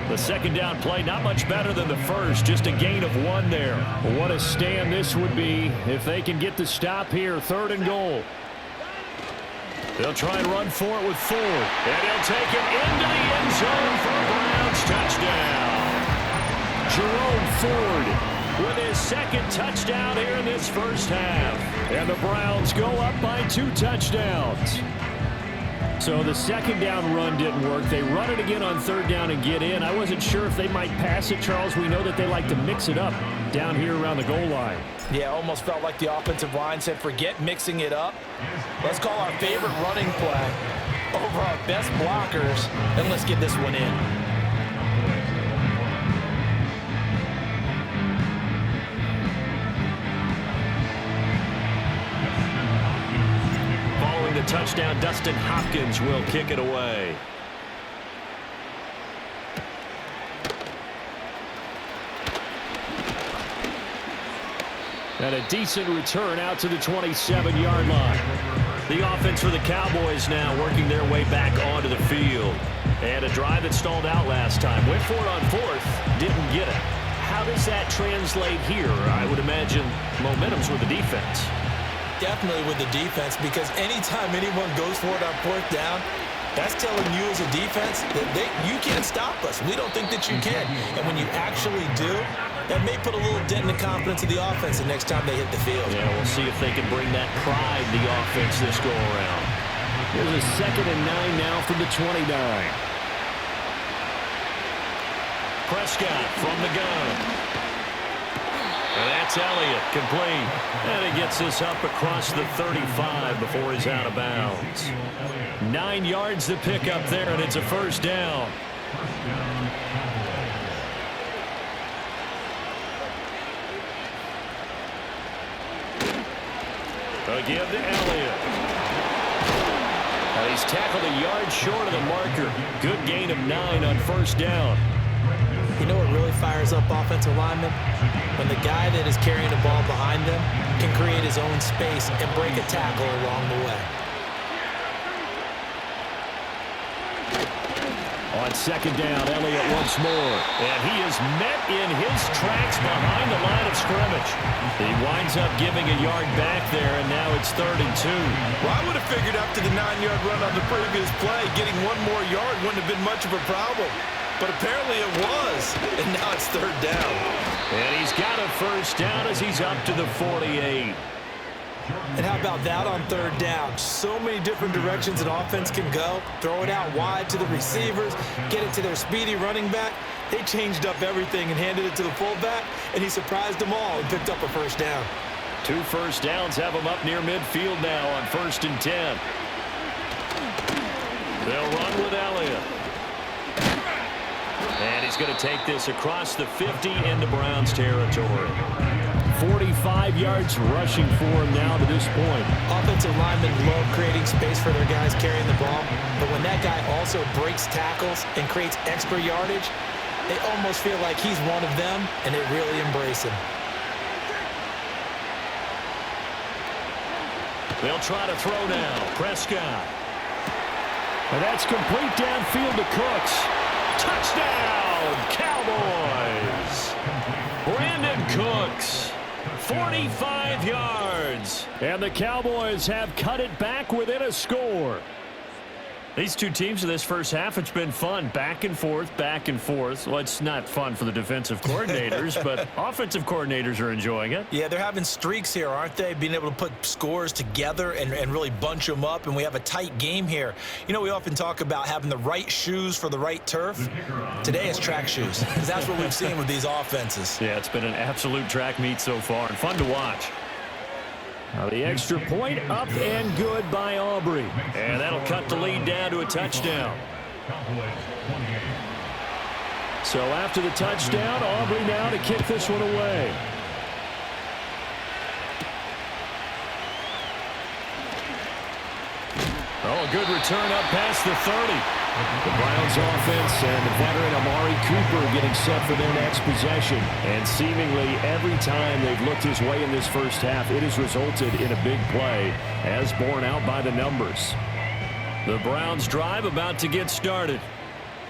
The 2nd down play, not much better than the first, just a gain of 1 there. What a stand this would be if they can get the stop here, 3rd and goal. They'll try and run for it with Ford. And he'll take it into the end zone for a Browns touchdown. Jerome Ford with his 2nd touchdown here in this first half. And the Browns go up by 2 touchdowns. So the 2nd down run didn't work. They run it again on 3rd down and get in. I wasn't sure if they might pass it, Charles. We know that they like to mix it up down here around the goal line. Yeah, almost felt like the offensive line said, forget mixing it up. Let's call our favorite running play over our best blockers, and let's get this one in. Following the touchdown, Dustin Hopkins will kick it away. And a decent return out to the 27-yard line. The offense for the Cowboys now working their way back onto the field. And a drive that stalled out last time. Went for it on 4th, didn't get it. How does that translate here? I would imagine momentum's with the defense. Definitely with the defense, because anytime anyone goes for it on 4th down, that's telling you as a defense that you can't stop us. We don't think that you can. And when you actually do, that may put a little dent in the confidence of the offense the next time they hit the field. Yeah, we'll see if they can bring that pride to the offense this go-around. Here's a 2nd and 9 now from the 29. Prescott from the gun. And that's Elliott, complete. And he gets this up across the 35 before he's out of bounds. 9 yards to pick up there, and it's a 1st down. A give to Elliott. He's tackled a yard short of the marker. Good gain of 9 on first down. You know what really fires up offensive linemen? When the guy that is carrying the ball behind them can create his own space and break a tackle along the way. On second down, Elliott once more. And he is met in his tracks behind the line of scrimmage. He winds up giving a yard back there, and now it's 3rd and 2. Well, I would have figured after the 9-yard run on the previous play, getting one more yard wouldn't have been much of a problem. But apparently it was, and now it's 3rd down. And he's got a first down as he's up to the 48. And how about that on 3rd down? So many different directions an offense can go. Throw it out wide to the receivers, get it to their speedy running back. They changed up everything and handed it to the fullback, and he surprised them all and picked up a first down. 2 first downs have him up near midfield now on 1st and 10. They'll run with Elliott. And he's going to take this across the 50 into Browns territory. 45 yards rushing for him now to this point. Offensive linemen love creating space for their guys carrying the ball, but when that guy also breaks tackles and creates extra yardage, they almost feel like he's one of them, and they really embrace him. They'll try to throw now. Prescott. And that's complete downfield to Cooks. Touchdown, Cowboys. Brandon Cooks. 45 yards. And the Cowboys have cut it back within a score. These two teams in this first half, it's been fun. Back and forth, back and forth. Well, it's not fun for the defensive coordinators, but offensive coordinators are enjoying it. Yeah, they're having streaks here, aren't they? Being able to put scores together and really bunch them up, and we have a tight game here. You know, we often talk about having the right shoes for the right turf. Today it's track shoes, because that's what we've seen with these offenses. Yeah, it's been an absolute track meet so far, and fun to watch. Now the extra point up and good by Aubrey. And that'll cut the lead down to a touchdown. So after the touchdown, Aubrey now to kick this one away. Oh, a good return up past the 30. The Browns offense and the veteran Amari Cooper getting set for their next possession. And seemingly every time they've looked his way in this first half, it has resulted in a big play, as borne out by the numbers. The Browns drive about to get started.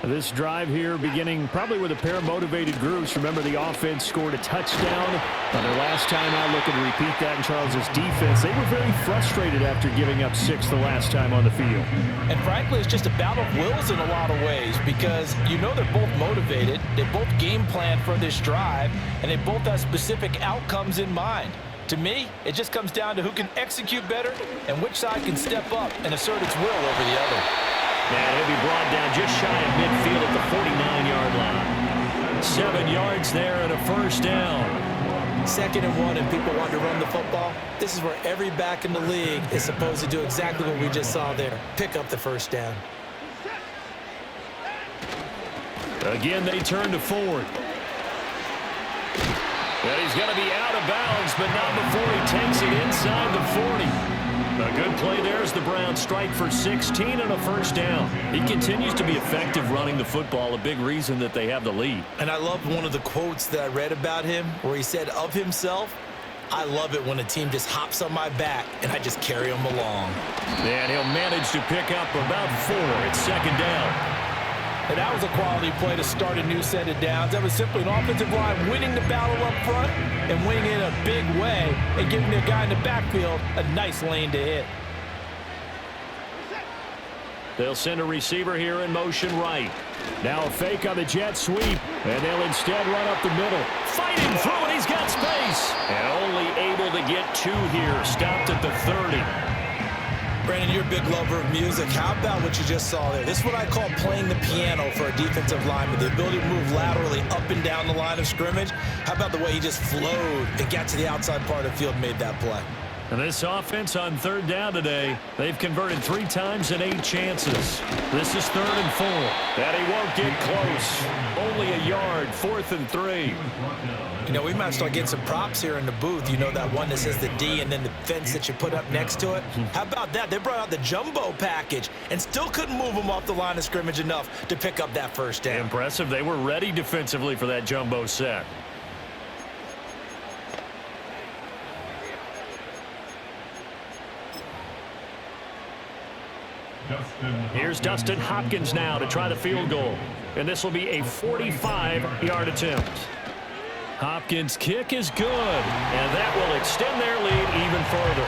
This drive here beginning probably with a pair of motivated groups. Remember, the offense scored a touchdown on their last time out. Looking to repeat that in Charles's defense. They were very frustrated after giving up 6 the last time on the field. And frankly, it's just a battle of wills in a lot of ways, because you know they're both motivated. They both game plan for this drive, and they both have specific outcomes in mind. To me, it just comes down to who can execute better and which side can step up and assert its will over the other. And he'll be brought down just shy of midfield at the 49-yard line. 7 yards there and a first down. 2nd and 1, and people want to run the football. This is where every back in the league is supposed to do exactly what we just saw there. Pick up the first down. Again, they turn to Ford. And he's going to be out of bounds, but not before he takes it inside the 40. A good play there as the Browns strike for 16 and a first down. He continues to be effective running the football, a big reason that they have the lead. And I love one of the quotes that I read about him where he said of himself, "I love it when a team just hops on my back and I just carry them along." And he'll manage to pick up about 4 at 2nd down. And that was a quality play to start a new set of downs. That was simply an offensive line winning the battle up front and winning in a big way and giving the guy in the backfield a nice lane to hit. They'll send a receiver here in motion right. Now a fake on the jet sweep, and they'll instead run up the middle. Fighting through it, he's got space. And only able to get 2 here, stopped at the 30. Brandon, you're a big lover of music. How about what you just saw there? This is what I call playing the piano for a defensive lineman. The ability to move laterally up and down the line of scrimmage. How about the way he just flowed and got to the outside part of the field and made that play? And this offense on third down today, they've converted 3 times in 8 chances. This is 3rd and 4. And he won't get close. Only a yard, 4th and 3. You know, we might start getting some props here in the booth. You know, that one that says the D and then the fence that you put up next to it. How about that? They brought out the jumbo package and still couldn't move them off the line of scrimmage enough to pick up that first down. Impressive. They were ready defensively for that jumbo set. Here's Dustin Hopkins now to try the field goal. And this will be a 45-yard attempt. Hopkins' kick is good. And that will extend their lead even further.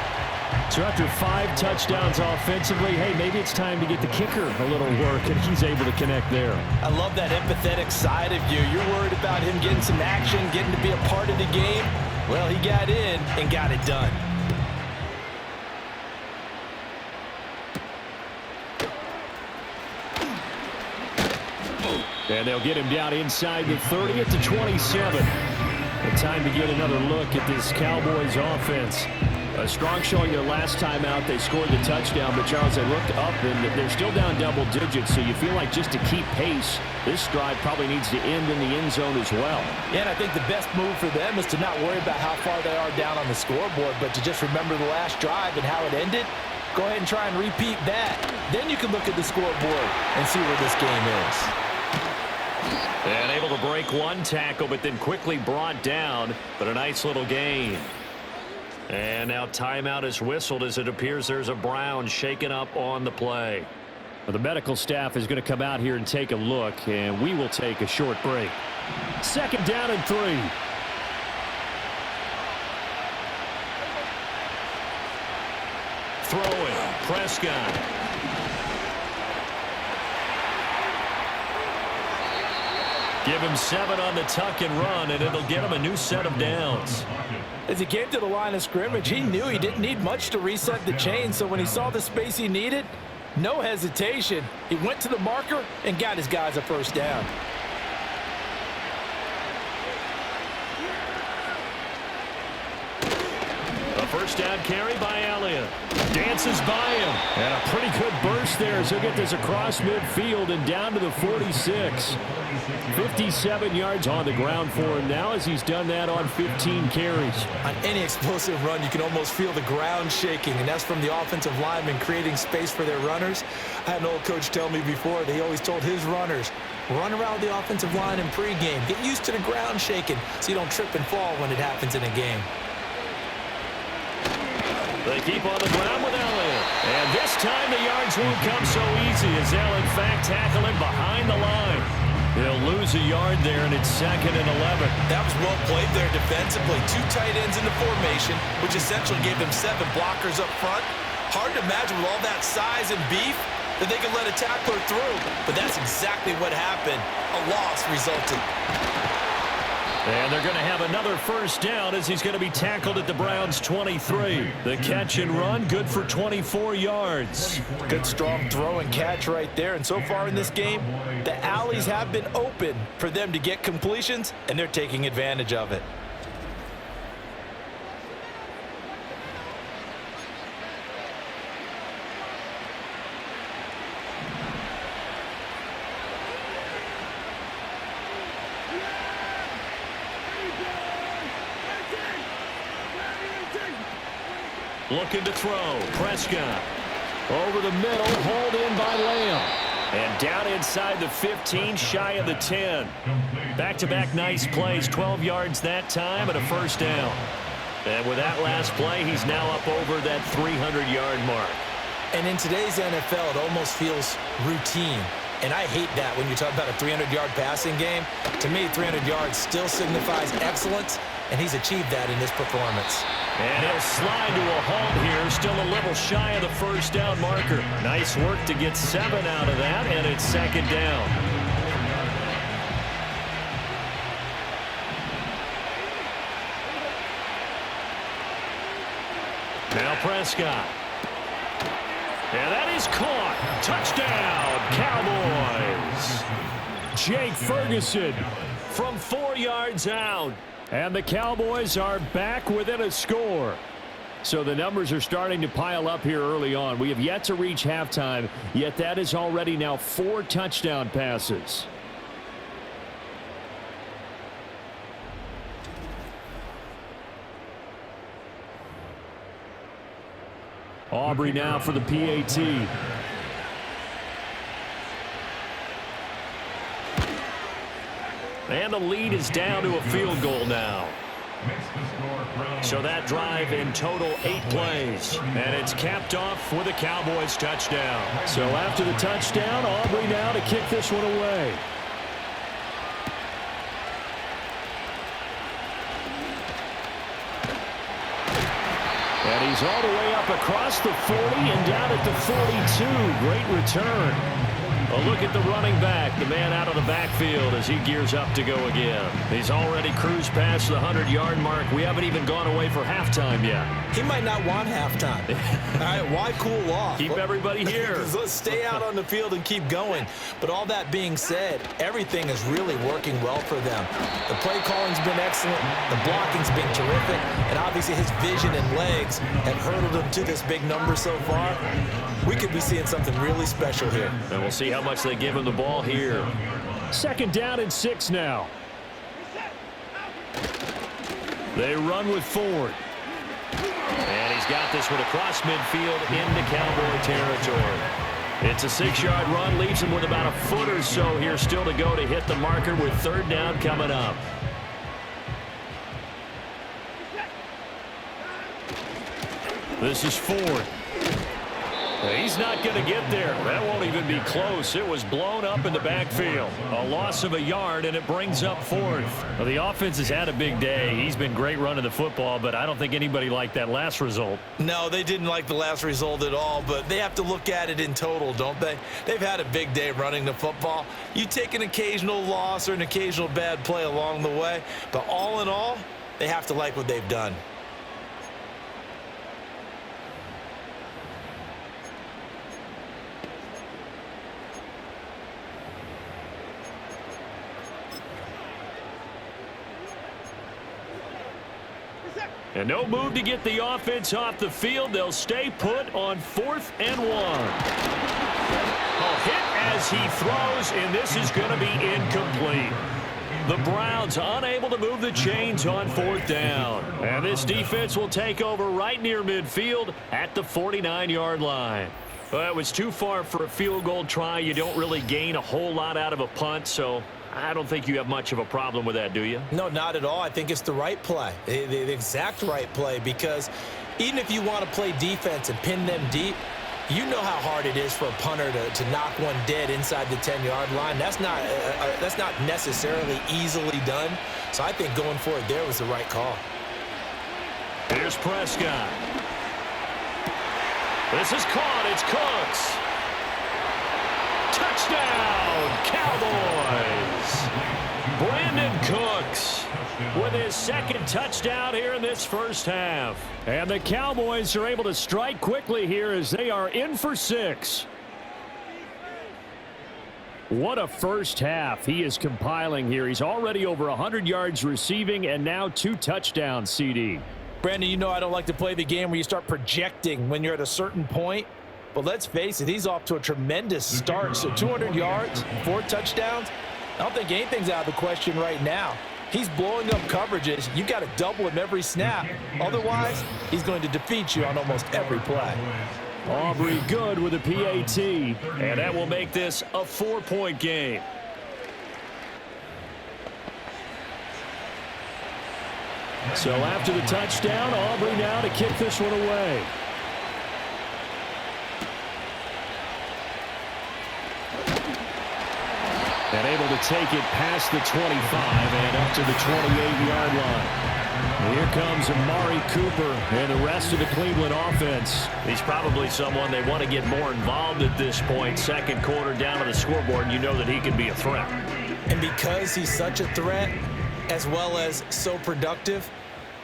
So after 5 touchdowns offensively, hey, maybe it's time to get the kicker a little work, and he's able to connect there. I love that empathetic side of you. You're worried about him getting some action, getting to be a part of the game. Well, he got in and got it done. And they'll get him down inside the 30 at the 27. And time to get another look at this Cowboys offense. A strong showing their last time out. They scored the touchdown, but Charles, they looked up, and they're still down double digits, so you feel like just to keep pace, this drive probably needs to end in the end zone as well. Yeah, and I think the best move for them is to not worry about how far they are down on the scoreboard, but to just remember the last drive and how it ended. Go ahead and try and repeat that. Then you can look at the scoreboard and see where this game is. And able to break one tackle, but then quickly brought down, but a nice little gain. And now timeout is whistled as it appears there's a Brown shaken up on the play. Well, the medical staff is going to come out here and take a look, and we will take a short break. 2nd down and 3. Throwing, Prescott. Give him 7 on the tuck and run, and it'll get him a new set of downs. As he came to the line of scrimmage, he knew he didn't need much to reset the chain, so when he saw the space he needed, no hesitation. He went to the marker and got his guys a first down. A first down carry by Elliott. Dances by him. And a pretty good burst there as he'll get this across midfield and down to the 46. 57 yards on the ground for him now as he's done that on 15 carries. On any explosive run, you can almost feel the ground shaking, and that's from the offensive linemen creating space for their runners. I had an old coach tell me before that he always told his runners, run around the offensive line in pregame. Get used to the ground shaking so you don't trip and fall when it happens in a game. They keep on the ground with Elliott. And this time the yards won't come so easy as they'll in fact tackle him behind the line. They'll lose a yard there, and it's 2nd and 11. That was well played there defensively. 2 tight ends in the formation, which essentially gave them 7 blockers up front. Hard to imagine with all that size and beef that they could let a tackler through. But that's exactly what happened. A loss resulted. And they're going to have another first down as he's going to be tackled at the Browns' 23. The catch and run, good for 24 yards. Good strong throw and catch right there. And so far in this game, the alleys have been open for them to get completions, and they're taking advantage of it. Looking to throw. Prescott. Over the middle. Hauled in by Lamb. And down inside the 15, shy of the 10. Back-to-back nice plays. 12 yards that time and a first down. And with that last play, he's now up over that 300-yard mark. And in today's NFL, it almost feels routine. And I hate that when you talk about a 300-yard passing game. To me, 300 yards still signifies excellence, and he's achieved that in this performance. And he'll slide to a halt here, still a little shy of the first down marker. Nice work to get 7 out of that, and it's 2nd down. Now Prescott. And that is caught. Touchdown, Cowboys. Jake Ferguson from 4 yards out. And the Cowboys are back within a score. So the numbers are starting to pile up here early on. We have yet to reach halftime, yet that is already now 4 touchdown passes. Aubrey now for the PAT. And the lead is down to a field goal now. So that drive in total 8 plays. And it's capped off with a Cowboys touchdown. So after the touchdown, Aubrey now to kick this one away. And he's all the way up across the 40 and down at the 42. Great return. A look at the running back, the man out of the backfield as he gears up to go again. He's already cruised past the 100-yard mark. We haven't even gone away for halftime yet. He might not want halftime. All right, why cool off? Keep everybody here. Let's stay out on the field and keep going. But all that being said, everything is really working well for them. The play calling's been excellent. The blocking's been terrific. And obviously his vision and legs have hurdled him to this big number so far. We could be seeing something really special here. And we'll see how much they give him the ball here. 2nd down and 6 now. They run with Ford. And he's got this one across midfield into Cowboy territory. It's a 6-yard run, leaves him with about a foot or so here still to go to hit the marker with 3rd down coming up. This is Ford. He's not going to get there. That won't even be close. It was blown up in the backfield. A loss of a yard, and it brings up 4th. Well, the offense has had a big day. He's been great running the football, but I don't think anybody liked that last result. No, they didn't like the last result at all, but they have to look at it in total, don't they? They've had a big day running the football. You take an occasional loss or an occasional bad play along the way, but all in all, they have to like what they've done. And no move to get the offense off the field. They'll stay put on 4th and 1. A hit as he throws, and this is going to be incomplete. The Browns unable to move the chains on 4th down. And this defense will take over right near midfield at the 49-yard line. Well, it was too far for a field goal try. You don't really gain a whole lot out of a punt, so I don't think you have much of a problem with that, do you? No, not at all. I think it's the right play, the exact right play, because even if you want to play defense and pin them deep, you know how hard it is for a punter to knock one dead inside the 10-yard line. That's not necessarily easily done. So I think going for it there was the right call. Here's Prescott. This is caught. It's Cooks. Touchdown, Cowboys. Brandon Cooks with his 2nd touchdown here in this first half. And the Cowboys are able to strike quickly here as they are in for 6. What a first half he is compiling here. He's already over 100 yards receiving and now 2 touchdowns, CD. Brandon, you know I don't like to play the game where you start projecting when you're at a certain point. But let's face it, he's off to a tremendous start. So 200 yards, 4 touchdowns. I don't think anything's out of the question right now. He's blowing up coverages. You got to double him every snap. Otherwise, he's going to defeat you on almost every play. Aubrey good with a PAT. And that will make this a 4-point game. So after the touchdown, Aubrey now to kick this one away. And able to take it past the 25 and up to the 28-yard line. Here comes Amari Cooper and the rest of the Cleveland offense. He's probably someone they want to get more involved at this point. 2nd quarter down on the scoreboard, and you know that he can be a threat. And because he's such a threat, as well as so productive,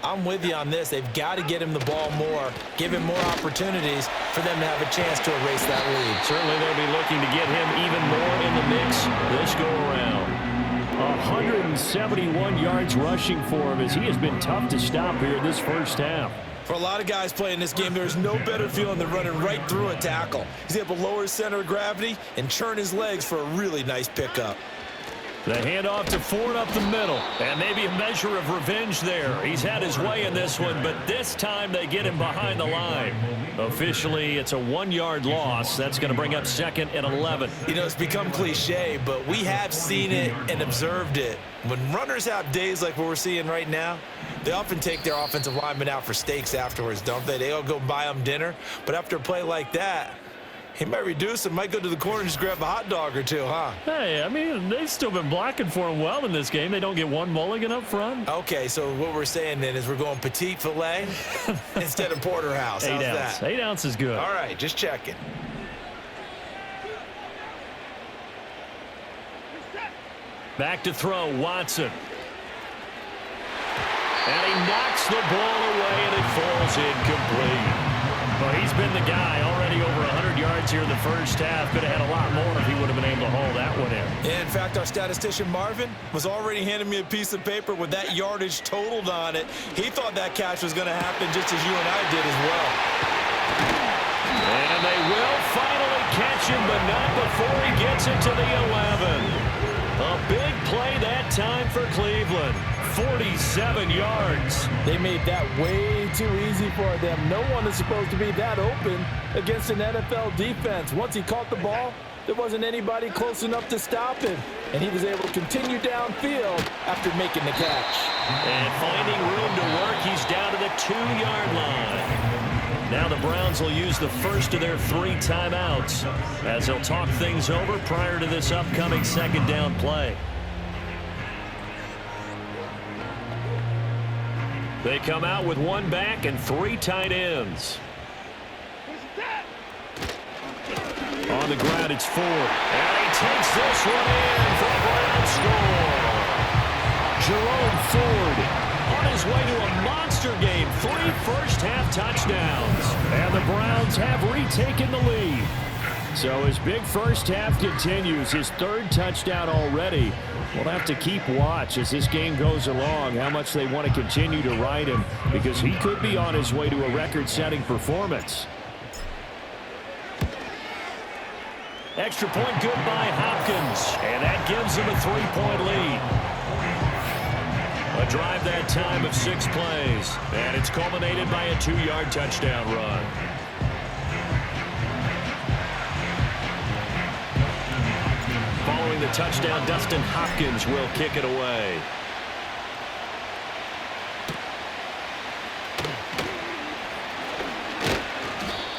I'm with you on this. They've got to get him the ball more, give him more opportunities for them to have a chance to erase that lead. Certainly they'll be looking to get him even more in the mix this go around. 171 yards rushing for him as he has been tough to stop here this first half. For a lot of guys playing this game, there's no better feeling than running right through a tackle. He's able to lower his center of gravity and churn his legs for a really nice pickup. The handoff to Ford up the middle. And maybe a measure of revenge there. He's had his way in this one, but this time they get him behind the line. Officially, it's a 1-yard loss. That's going to bring up 2nd and 11. You know, it's become cliche, but we have seen it and observed it. When runners have days like what we're seeing right now, they often take their offensive linemen out for steaks afterwards, don't they? They all go buy them dinner. But after a play like that, he might reduce him, might go to the corner and just grab a hot dog or two, huh? Hey, I mean, they've still been blocking for him well in this game. They don't get one mulligan up front. Okay, so what we're saying then is we're going petite filet instead of porterhouse. How's 8 ounce. that? 8 ounce is good. All right, just checking. Back to throw, Watson. And he knocks the ball away, and it falls incomplete. Well, he's been the guy already over 100 yards here in the first half. Could have had a lot more if he would have been able to hold that one in. In fact, our statistician Marvin was already handing me a piece of paper with that yardage totaled on it. He thought that catch was going to happen just as you and I did as well. And they will finally catch him, but not before he gets it to the 11. A big play that time for Cleveland. 47 yards. They made that way too easy for them. No one is supposed to be that open against an NFL defense. Once he caught the ball, there wasn't anybody close enough to stop him. And he was able to continue downfield after making the catch. And finding room to work, he's down to the 2-yard line. Now the Browns will use the first of their 3 timeouts as they'll talk things over prior to this upcoming 2nd down play. They come out with 1 back and 3 tight ends. On the ground, it's Ford. And he takes this one in for a Brown score. Jerome Ford on his way to a monster game. 3 first-half touchdowns. And the Browns have retaken the lead. So his big first half continues. His 3rd touchdown already. We'll have to keep watch as this game goes along, how much they want to continue to ride him, because he could be on his way to a record-setting performance. Extra point good by Hopkins, and that gives him a 3-point lead. A drive that time of 6 plays, and it's culminated by a 2-yard touchdown run. Following the touchdown, Dustin Hopkins will kick it away.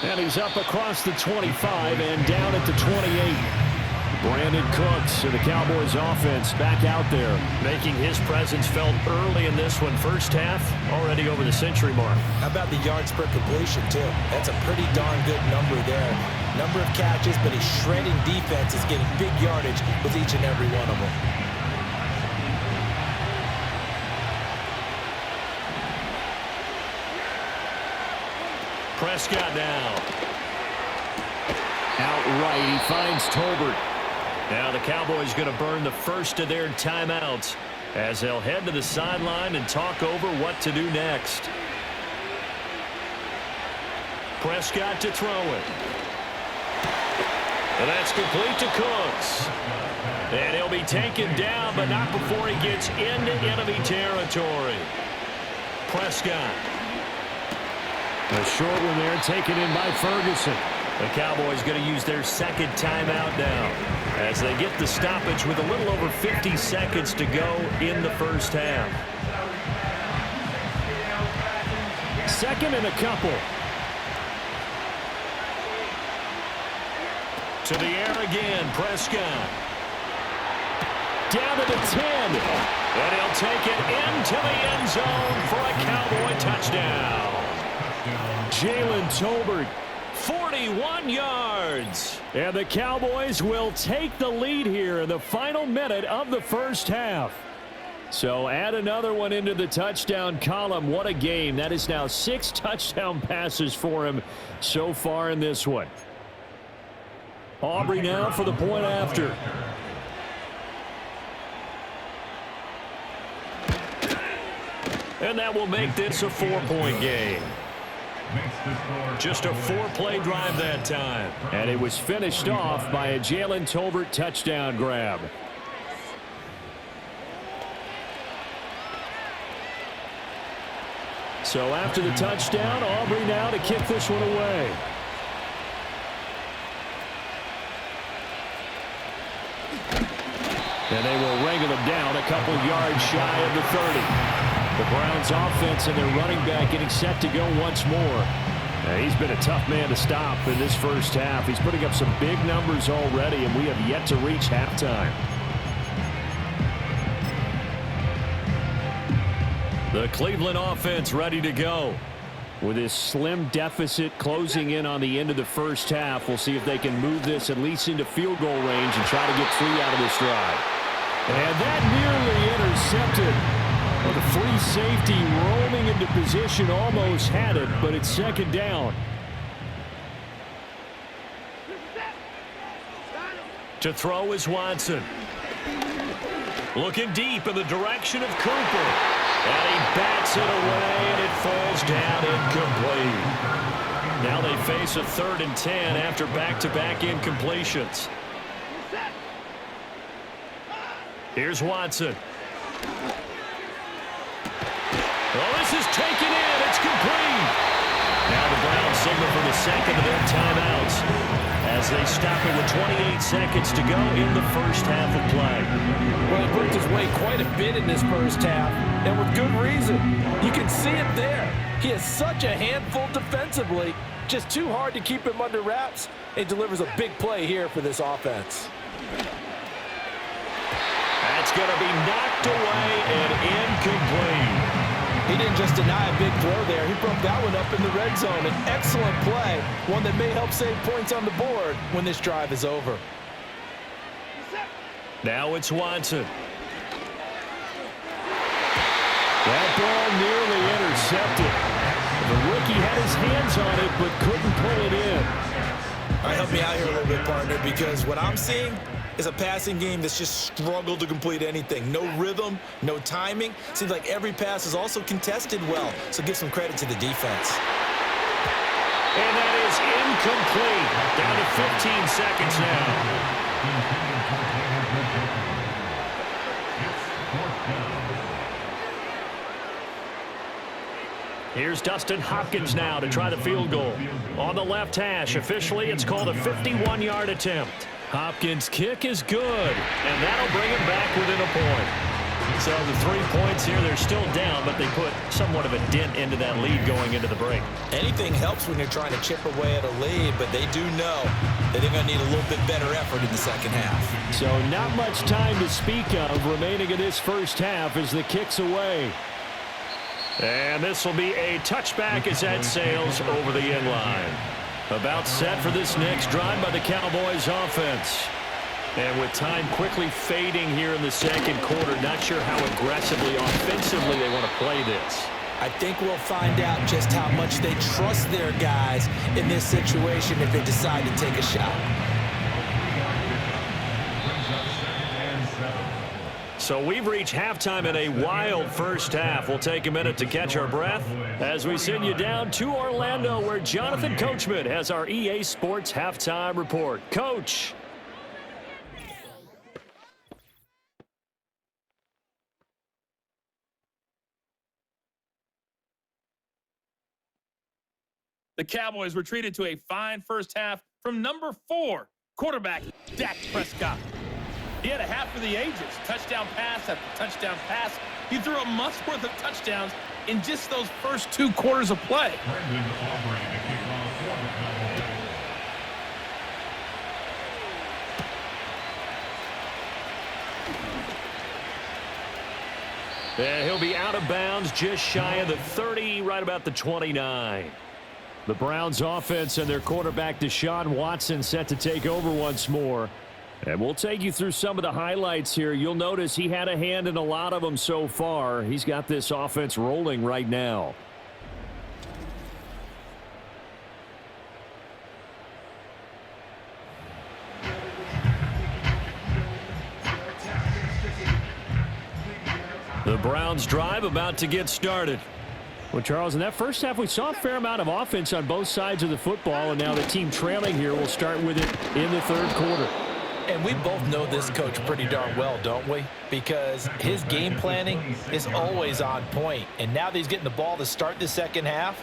And he's up across the 25 and down at the 28. Brandon Cooks of the Cowboys offense back out there, making his presence felt early in this one. First half, already over the century mark. How about the yards per completion, too? That's a pretty darn good number there. Number of catches, but he's shredding defense is getting big yardage with each and every one of them. Prescott now. Outright, he finds Tolbert. Now the Cowboys going to burn the first of their timeouts as they'll head to the sideline and talk over what to do next. Prescott to throw it. And that's complete to Cooks. And he'll be taken down, but not before he gets into enemy territory. Prescott. A short one there taken in by Ferguson. The Cowboys going to use their 2nd timeout now as they get the stoppage with a little over 50 seconds to go in the first half. 2nd and a couple. To the air again, Prescott. Down to the 10. And he'll take it into the end zone for a Cowboy touchdown. Jalen Tolbert, 41 yards. And the Cowboys will take the lead here in the final minute of the first half. So add another one into the touchdown column. What a game. That is now 6 touchdown passes for him so far in this one. Aubrey now for the point after. And that will make this a 4-point game. Just a 4-play drive that time. And it was finished off by a Jalen Tolbert touchdown grab. So after the touchdown, Aubrey now to kick this one away. And they will wrangle him down a couple yards shy of the 30. The Browns offense and their running back getting set to go once more. He's been a tough man to stop in this first half. He's putting up some big numbers already, and we have yet to reach halftime. The Cleveland offense ready to go. With this slim deficit closing in on the end of the first half, we'll see if they can move this at least into field goal range and try to get 3 out of this drive. And that nearly intercepted. Well, the free safety roaming into position almost had it, but it's second down. To throw is Watson. Looking deep in the direction of Cooper. And he bats it away, and it falls down incomplete. Now they face a 3rd and 10 after back-to-back incompletions. Here's Watson. Well, this is taken in. It's complete. Now the Browns signal for the second of their timeouts as they stop it with 28 seconds to go in the first half of play. Well, he worked his way quite a bit in this first half, and with good reason. You can see it there. He is such a handful defensively, just too hard to keep him under wraps, and delivers a big play here for this offense. That's going to be knocked away and incomplete. He didn't just deny a big throw there. He broke that one up in the red zone. An excellent play, one that may help save points on the board when this drive is over. Now it's Watson. That ball nearly intercepted. The rookie had his hands on it but couldn't pull it in. All right, help me out here a little bit, partner, because what I'm seeing is a passing game that's just struggled to complete anything. No rhythm, no timing. Seems like every pass is also contested well, so give some credit to the defense. And that is incomplete. Down to 15 seconds now. Here's Dustin Hopkins now to try the field goal. On the left hash, officially it's called a 51-yard attempt. Hopkins' kick is good, and that'll bring him back within a point. So the 3 points here, they're still down, but they put somewhat of a dent into that lead going into the break. Anything helps when you're trying to chip away at a lead, but they do know that they're going to need a little bit better effort in the second half. So not much time to speak of remaining in this first half as the kick's away. And this will be a touchback as that sails over the end line. About set for this next drive by the Cowboys offense. And with time quickly fading here in the second quarter, not sure how aggressively, offensively they want to play this. I think we'll find out just how much they trust their guys in this situation if they decide to take a shot. So we've reached halftime in a wild first half. We'll take a minute to catch our breath as we send you down to Orlando, where Jonathan Coachman has our EA Sports halftime report. Coach. The Cowboys retreated to a fine first half from number 4, quarterback Dak Prescott. He had a half for the ages, touchdown pass after touchdown pass. He threw a month's worth of touchdowns in just those first 2 quarters of play. And he'll be out of bounds just shy of the 30, right about the 29. The Browns offense and their quarterback Deshaun Watson set to take over once more. And we'll take you through some of the highlights here. You'll notice he had a hand in a lot of them so far. He's got this offense rolling right now. The Browns drive about to get started. Well, Charles, in that first half, we saw a fair amount of offense on both sides of the football, and now the team trailing here will start with it in the third quarter. And we both know this coach pretty darn well, don't we? Because his game planning is always on point. And now that he's getting the ball to start the second half,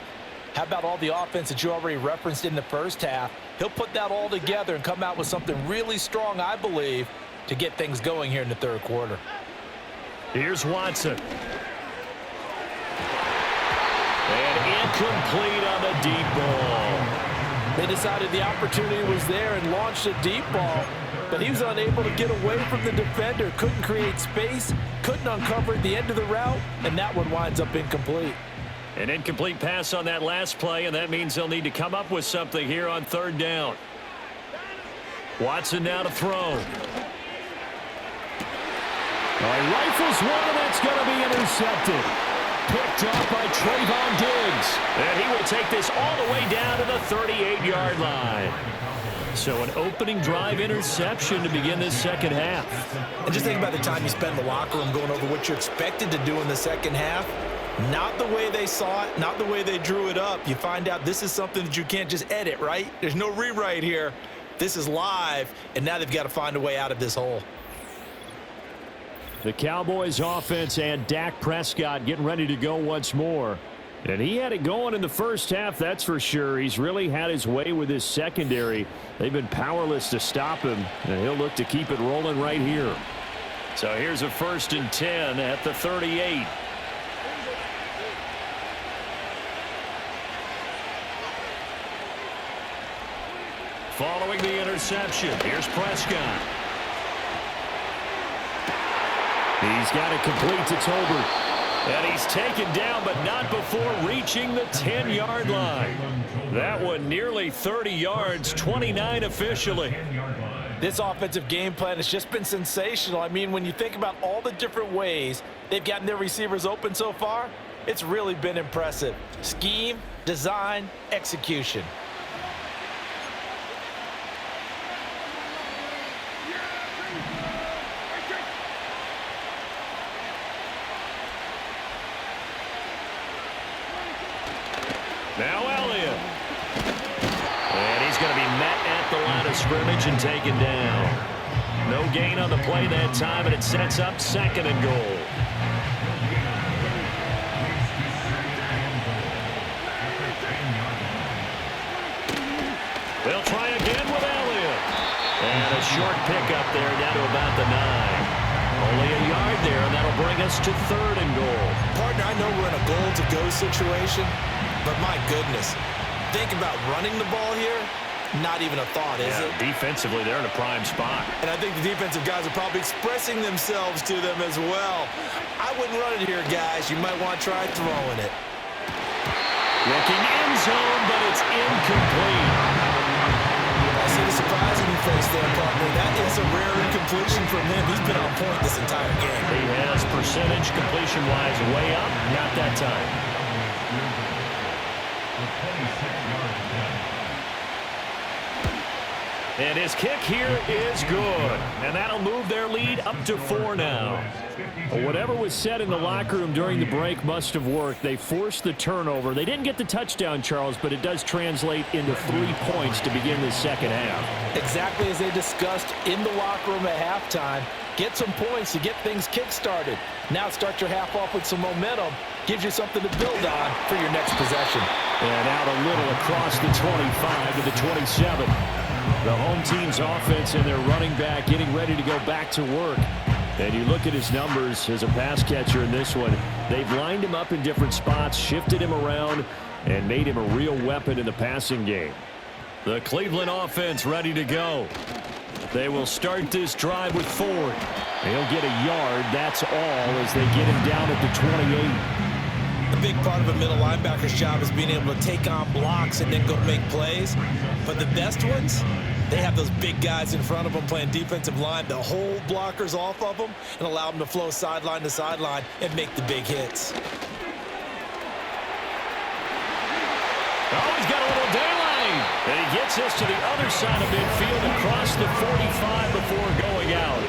how about all the offense that you already referenced in the first half? He'll put that all together and come out with something really strong, I believe, to get things going here in the third quarter. Here's Watson. And incomplete on the deep ball. They decided the opportunity was there and launched a deep ball, but he was unable to get away from the defender, couldn't create space, couldn't uncover at the end of the route, and that one winds up incomplete. An incomplete pass on that last play, and that means they'll need to come up with something here on third down. Watson now to throw. Rifles one, and that's going to be intercepted. Picked off by Trayvon Diggs. And he will take this all the way down to the 38-yard line. So an opening drive interception to begin this second half. And just think about the time you spend in the locker room going over what you expected to do in the second half. Not the way they saw it, not the way they drew it up. You find out this is something that you can't just edit, right? There's no rewrite here. This is live, and now they've got to find a way out of this hole. The Cowboys offense and Dak Prescott getting ready to go once more. And he had it going in the first half, that's for sure. He's really had his way with his secondary. They've been powerless to stop him, and he'll look to keep it rolling right here. So here's a 1st and 10 at the 38. Following the interception, here's Prescott. He's got it complete to Tolbert. And he's taken down, but not before reaching the 10-yard line. That one nearly 30 yards, 29 officially. This offensive game plan has just been sensational. I mean, when you think about all the different ways they've gotten their receivers open so far, it's really been impressive. Scheme, design, execution. Now Elliott. And he's going to be met at the line of scrimmage and taken down. No gain on the play that time, and it sets up 2nd and goal. They'll try again with Elliott. And a short pickup there down to about the 9. Only a yard there, and that'll bring us to 3rd and goal. Partner, I know we're in a goal-to-go situation, but my goodness, think about running the ball here. Not even a thought, is it? Defensively, they're in a prime spot. And I think the defensive guys are probably expressing themselves to them as well. I wouldn't run it here, guys. You might want to try throwing it. Looking end zone, but it's incomplete. I see the surprise in your face there, partner. That is a rare incompletion from him. He's been on point this entire game. He has percentage completion-wise way up. Not that time. And his kick here is good. And that'll move their lead up to 4 now. Well, whatever was said in the locker room during the break must have worked. They forced the turnover. They didn't get the touchdown, Charles, but it does translate into 3 points to begin the second half. Exactly as they discussed in the locker room at halftime. Get some points to get things kick-started. Now start your half off with some momentum. Gives you something to build on for your next possession. And out a little across the 25 to the 27. The home team's offense and their running back getting ready to go back to work. And you look at his numbers as a pass catcher in this one. They've lined him up in different spots, shifted him around, and made him a real weapon in the passing game. The Cleveland offense ready to go. They will start this drive with Ford. He'll get a yard, that's all, as they get him down at the 28. A big part of a middle linebacker's job is being able to take on blocks and then go make plays. But the best ones, they have those big guys in front of them playing defensive line to hold blockers off of them and allow them to flow sideline to sideline and make the big hits. Oh, he's got a little daylight. And he gets us to the other side of midfield across the 45 before going out.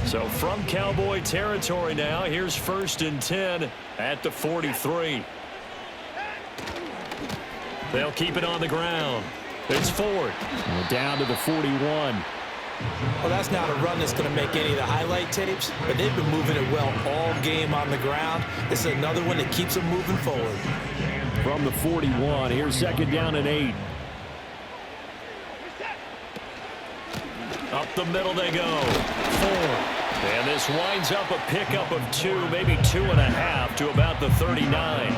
So from Cowboy territory now, here's 1st and 10 at the 43. They'll keep it on the ground. It's Ford. Down to the 41. Well, that's not a run that's going to make any of the highlight tapes, but they've been moving it well all game on the ground. This is another one that keeps them moving forward. From the 41, here's 2nd down and 8. Up the middle they go. Ford. And this winds up a pickup of 2, maybe 2.5 to about the 39.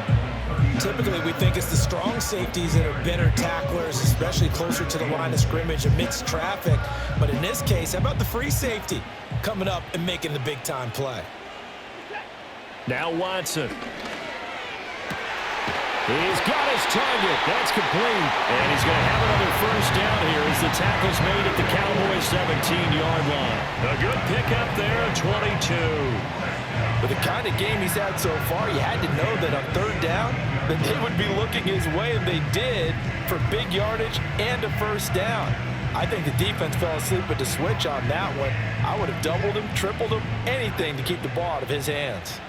Typically, we think it's the strong safeties that are better tacklers, especially closer to the line of scrimmage amidst traffic. But in this case, how about the free safety coming up and making the big-time play? Now Watson. He's got his target. That's complete. And he's going to have another 1st down here as the tackle's made at the Cowboys' 17-yard line. A good pickup there, 22. With the kind of game he's had so far, you had to know that on 3rd down, that they would be looking his way, and they did, for big yardage and a 1st down. I think the defense fell asleep with the switch on that one. I would have doubled him, tripled him, anything to keep the ball out of his hands.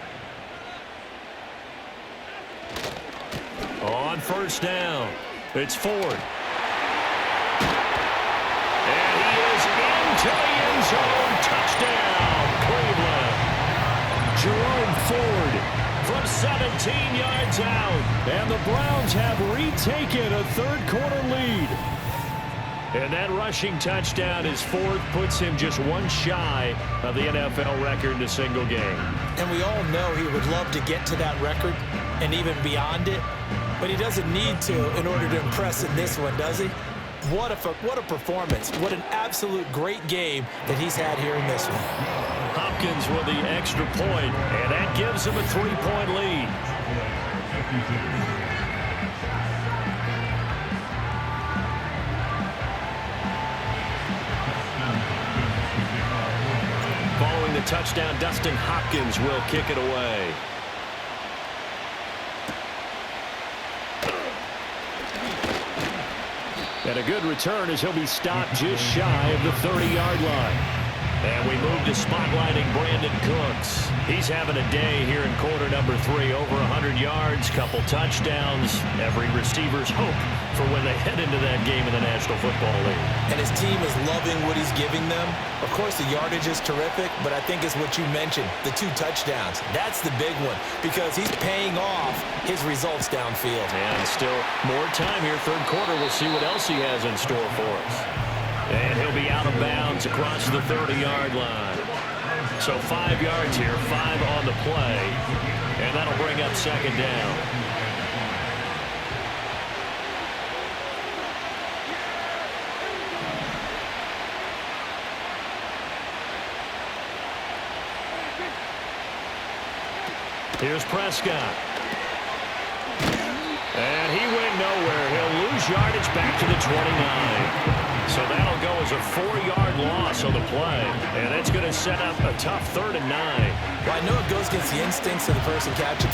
On 1st down, it's Ford. And he is into the end zone. Touchdown, Cleveland. Jerome Ford from 17 yards out. And the Browns have retaken a 3rd-quarter lead. And that rushing touchdown, his 4th, puts him just 1 shy of the NFL record in a single game. And we all know he would love to get to that record and even beyond it, but he doesn't need to in order to impress in this one, does he? What a performance. What an absolute great game that he's had here in this one. Hopkins with the extra point, and that gives him a 3-point lead. Following the touchdown, Dustin Hopkins will kick it away. And a good return as he'll be stopped just shy of the 30-yard line. And we move to spotlighting Brandon Cooks. He's having a day here in quarter number 3. Over 100 yards, couple touchdowns. Every receiver's hope for when they head into that game in the National Football League. And his team is loving what he's giving them. Of course, the yardage is terrific, but I think it's what you mentioned, the 2 touchdowns. That's the big one because he's paying off his results downfield. And still more time here, 3rd quarter. We'll see what else he has in store for us. And he'll be out of bounds across the 30-yard line. So 5 yards here, 5 on the play. And that'll bring up 2nd down. Here's Prescott. And he went nowhere. He'll lose yardage back to the 29. So that'll go as a 4-yard loss on the play. And that's going to set up a tough 3rd and 9. Well, I know it goes against the instincts of the person catching.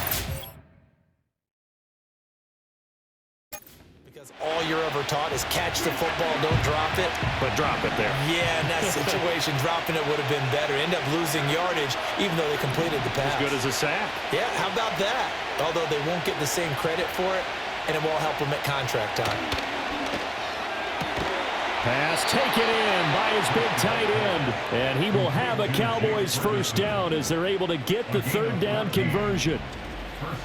Because all you're ever taught is catch the football, don't drop it. But drop it there. Yeah, in that situation, dropping it would have been better. End up losing yardage, even though they completed the pass. As good as a sack. Yeah, how about that? Although they won't get the same credit for it, and it won't help them at contract time. Pass taken in by his big tight end. And he will have a Cowboys 1st down as they're able to get the 3rd down conversion.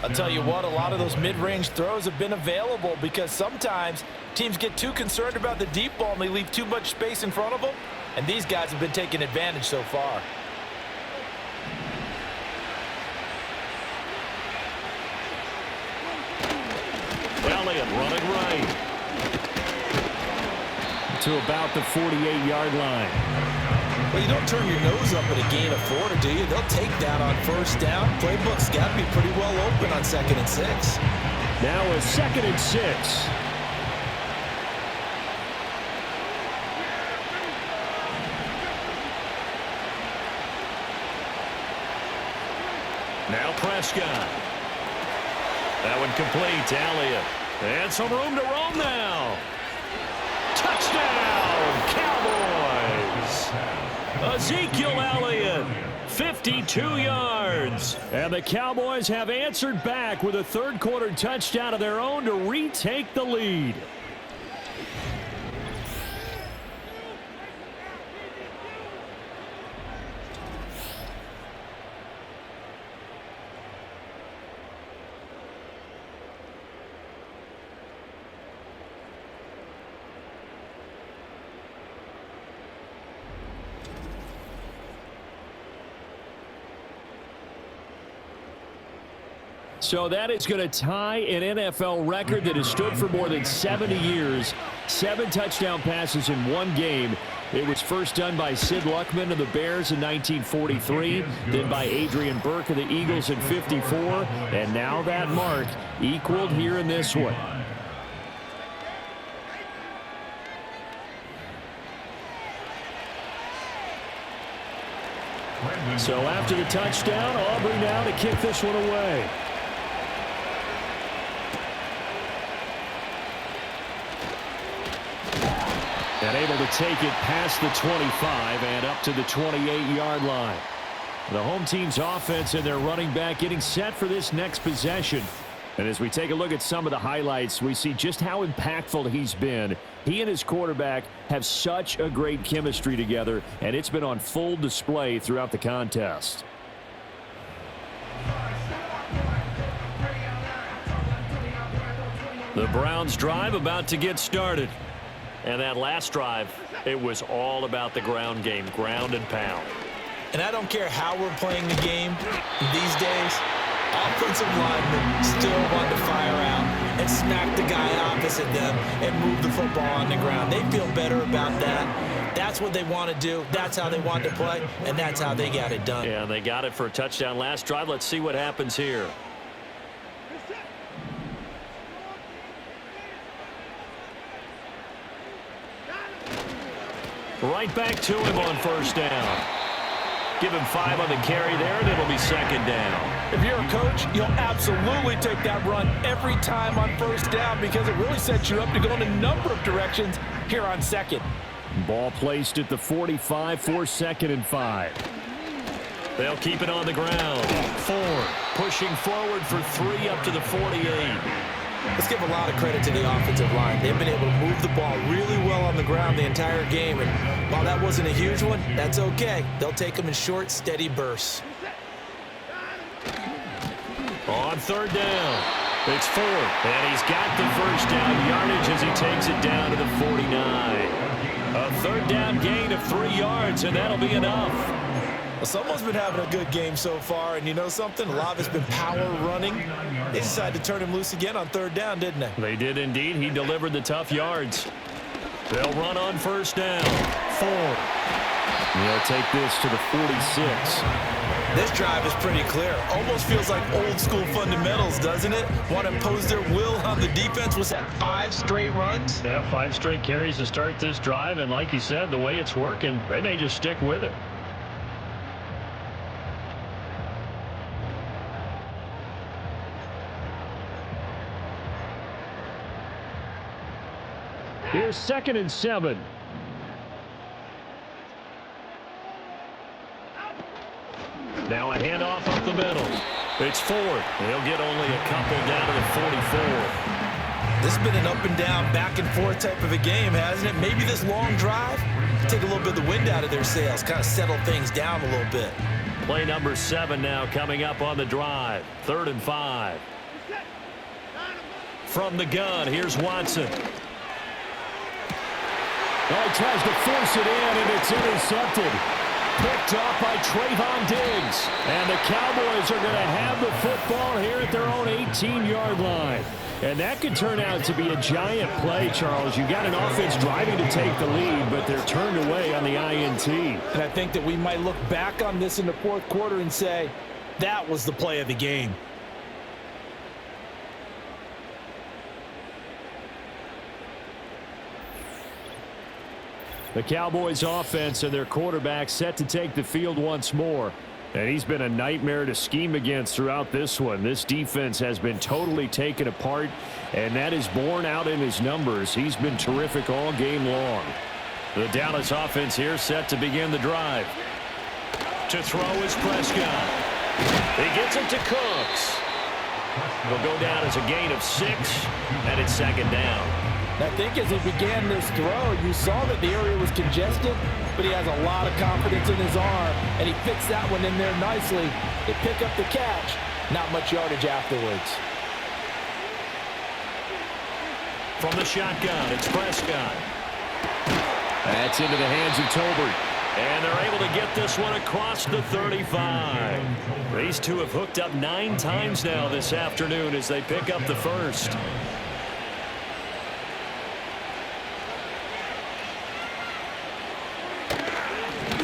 I'll tell you what, a lot of those mid-range throws have been available because sometimes teams get too concerned about the deep ball and they leave too much space in front of them. And these guys have been taking advantage so far. Elliott running right to about the 48-yard line. Well, you don't turn your nose up at a gain of 4, do you? They'll take that on 1st down. Playbook's got to be pretty well open on 2nd and 6. Now a 2nd and 6. Now Prescott. That one complete to Elliott. And some room to roam now. Touchdown, Cowboys. A Ezekiel Elliott, 52 yards. And the Cowboys have answered back with a third-quarter touchdown of their own to retake the lead. So that is going to tie an NFL record that has stood for more than 70 years. 7 touchdown passes in one game. It was first done by Sid Luckman of the Bears in 1943, then by Adrian Burke of the Eagles in 54, and now that mark equaled here in this one. So after the touchdown, Aubrey now to kick this one away. And able to take it past the 25 and up to the 28-yard line. The home team's offense and their running back getting set for this next possession. And as we take a look at some of the highlights, we see just how impactful he's been. He and his quarterback have such a great chemistry together, and it's been on full display throughout the contest. The Browns drive about to get started. And that last drive, it was all about the ground game, ground and pound. And I don't care how we're playing the game these days, offensive linemen still want to fire out and smack the guy opposite them and move the football on the ground. They feel better about that. That's what they want to do. That's how they want to play, and that's how they got it done. Yeah, and they got it for a touchdown last drive. Let's see what happens here. Right back to him on first down. Give him 5 on the carry there, and it'll be second down. If you're a coach, you'll absolutely take that run every time on first down because it really sets you up to go in a number of directions here on second. Ball placed at the 45 for second and 5. They'll keep it on the ground. 4, pushing forward for 3 up to the 48. Let's give a lot of credit to the offensive line. They've been able to move the ball really well on the ground the entire game. And while that wasn't a huge one, that's okay. They'll take them in short, steady bursts. On third down, it's 4. And he's got the first down yardage as he takes it down to the 49. A third down gain of 3 yards, and that'll be enough. Well, someone's been having a good game so far, and you know something? A lot of it's been power running. They decided to turn him loose again on third down, didn't they? They did indeed. He delivered the tough yards. They'll run on first down. 4. They'll take this to the 46. This drive is pretty clear. Almost feels like old school fundamentals, doesn't it? Want to impose their will on the defense. Was that 5 straight runs? Yeah, 5 straight carries to start this drive, and like you said, the way it's working, they may just stick with it. Here's second and 7. Now a handoff up the middle. It's 4. They'll get only a couple down to the 44. This has been an up and down, back and forth type of a game, hasn't it? Maybe this long drive take a little bit of the wind out of their sails, kind of settle things down a little bit. Play number 7 now coming up on the drive. 3rd and 5. From the gun, here's Watson. Oh, he tries to force it in, and it's intercepted. Picked off by Trayvon Diggs. And the Cowboys are going to have the football here at their own 18-yard line. And that could turn out to be a giant play, Charles. You got an offense driving to take the lead, but they're turned away on the INT. And I think that we might look back on this in the fourth quarter and say, that was the play of the game. The Cowboys offense and their quarterback set to take the field once more. And he's been a nightmare to scheme against throughout this one. This defense has been totally taken apart, and that is borne out in his numbers. He's been terrific all game long. The Dallas offense here set to begin the drive. To throw is Prescott. He gets it to Cooks. He'll go down as a gain of 6, and it's second down. I think as he began this throw, you saw that the area was congested, but he has a lot of confidence in his arm, and he fits that one in there nicely. They pick up the catch, not much yardage afterwards. From the shotgun, it's Prescott. That's into the hands of Tolbert. And they're able to get this one across the 35. These two have hooked up 9 times now this afternoon as they pick up the first.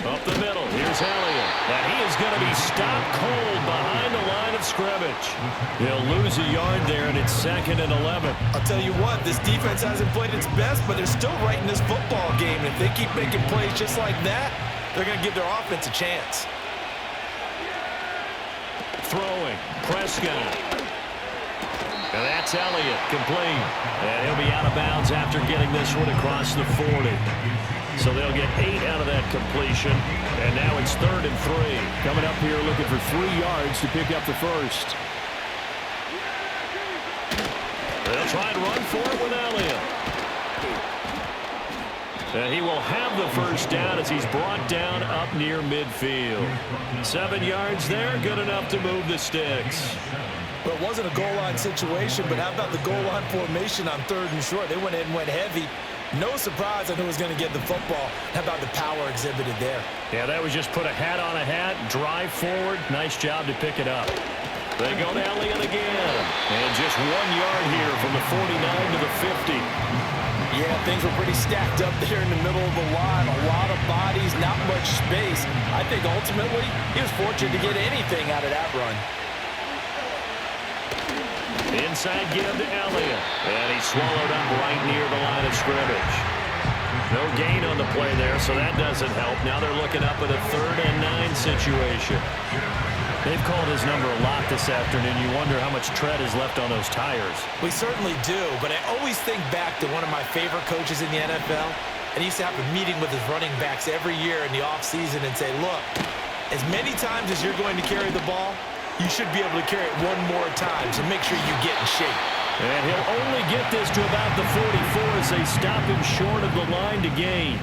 Up the middle, here's Elliott. And he is going to be stopped cold behind the line of scrimmage. He'll lose a yard there, and it's 2nd and 11. I'll tell you what, this defense hasn't played its best, but they're still right in this football game. And if they keep making plays just like that, they're going to give their offense a chance. Throwing, Prescott. And that's Elliott, complete. And he'll be out of bounds after getting this one across the 40. So they'll get 8 out of that completion. And now it's 3rd and 3. Coming up here looking for 3 yards to pick up the first. They'll try and run for it with Elliott. And he will have the first down as he's brought down up near midfield. 7 yards there, good enough to move the sticks. Well, it wasn't a goal line situation, but how about the goal line formation on 3rd and short? They went in and went heavy. No surprise on who was going to get the football. How about the power exhibited there? Yeah, that was just put a hat on a hat, drive forward. Nice job to pick it up. They go to Elliott again. And just 1 yard here from the 49 to the 50. Yeah, things were pretty stacked up there in the middle of the line. A lot of bodies, not much space. I think ultimately he was fortunate to get anything out of that run. Inside give to Elliott. And he's swallowed up right near the line of scrimmage. No gain on the play there, so that doesn't help. Now they're looking up at a 3rd and 9 situation. They've called his number a lot this afternoon. You wonder how much tread is left on those tires. We certainly do, but I always think back to one of my favorite coaches in the NFL, and he used to have a meeting with his running backs every year in the offseason and say, look, as many times as you're going to carry the ball, you should be able to carry it 1 more time, so make sure you get in shape. And he'll only get this to about the 44 as they stop him short of the line to gain.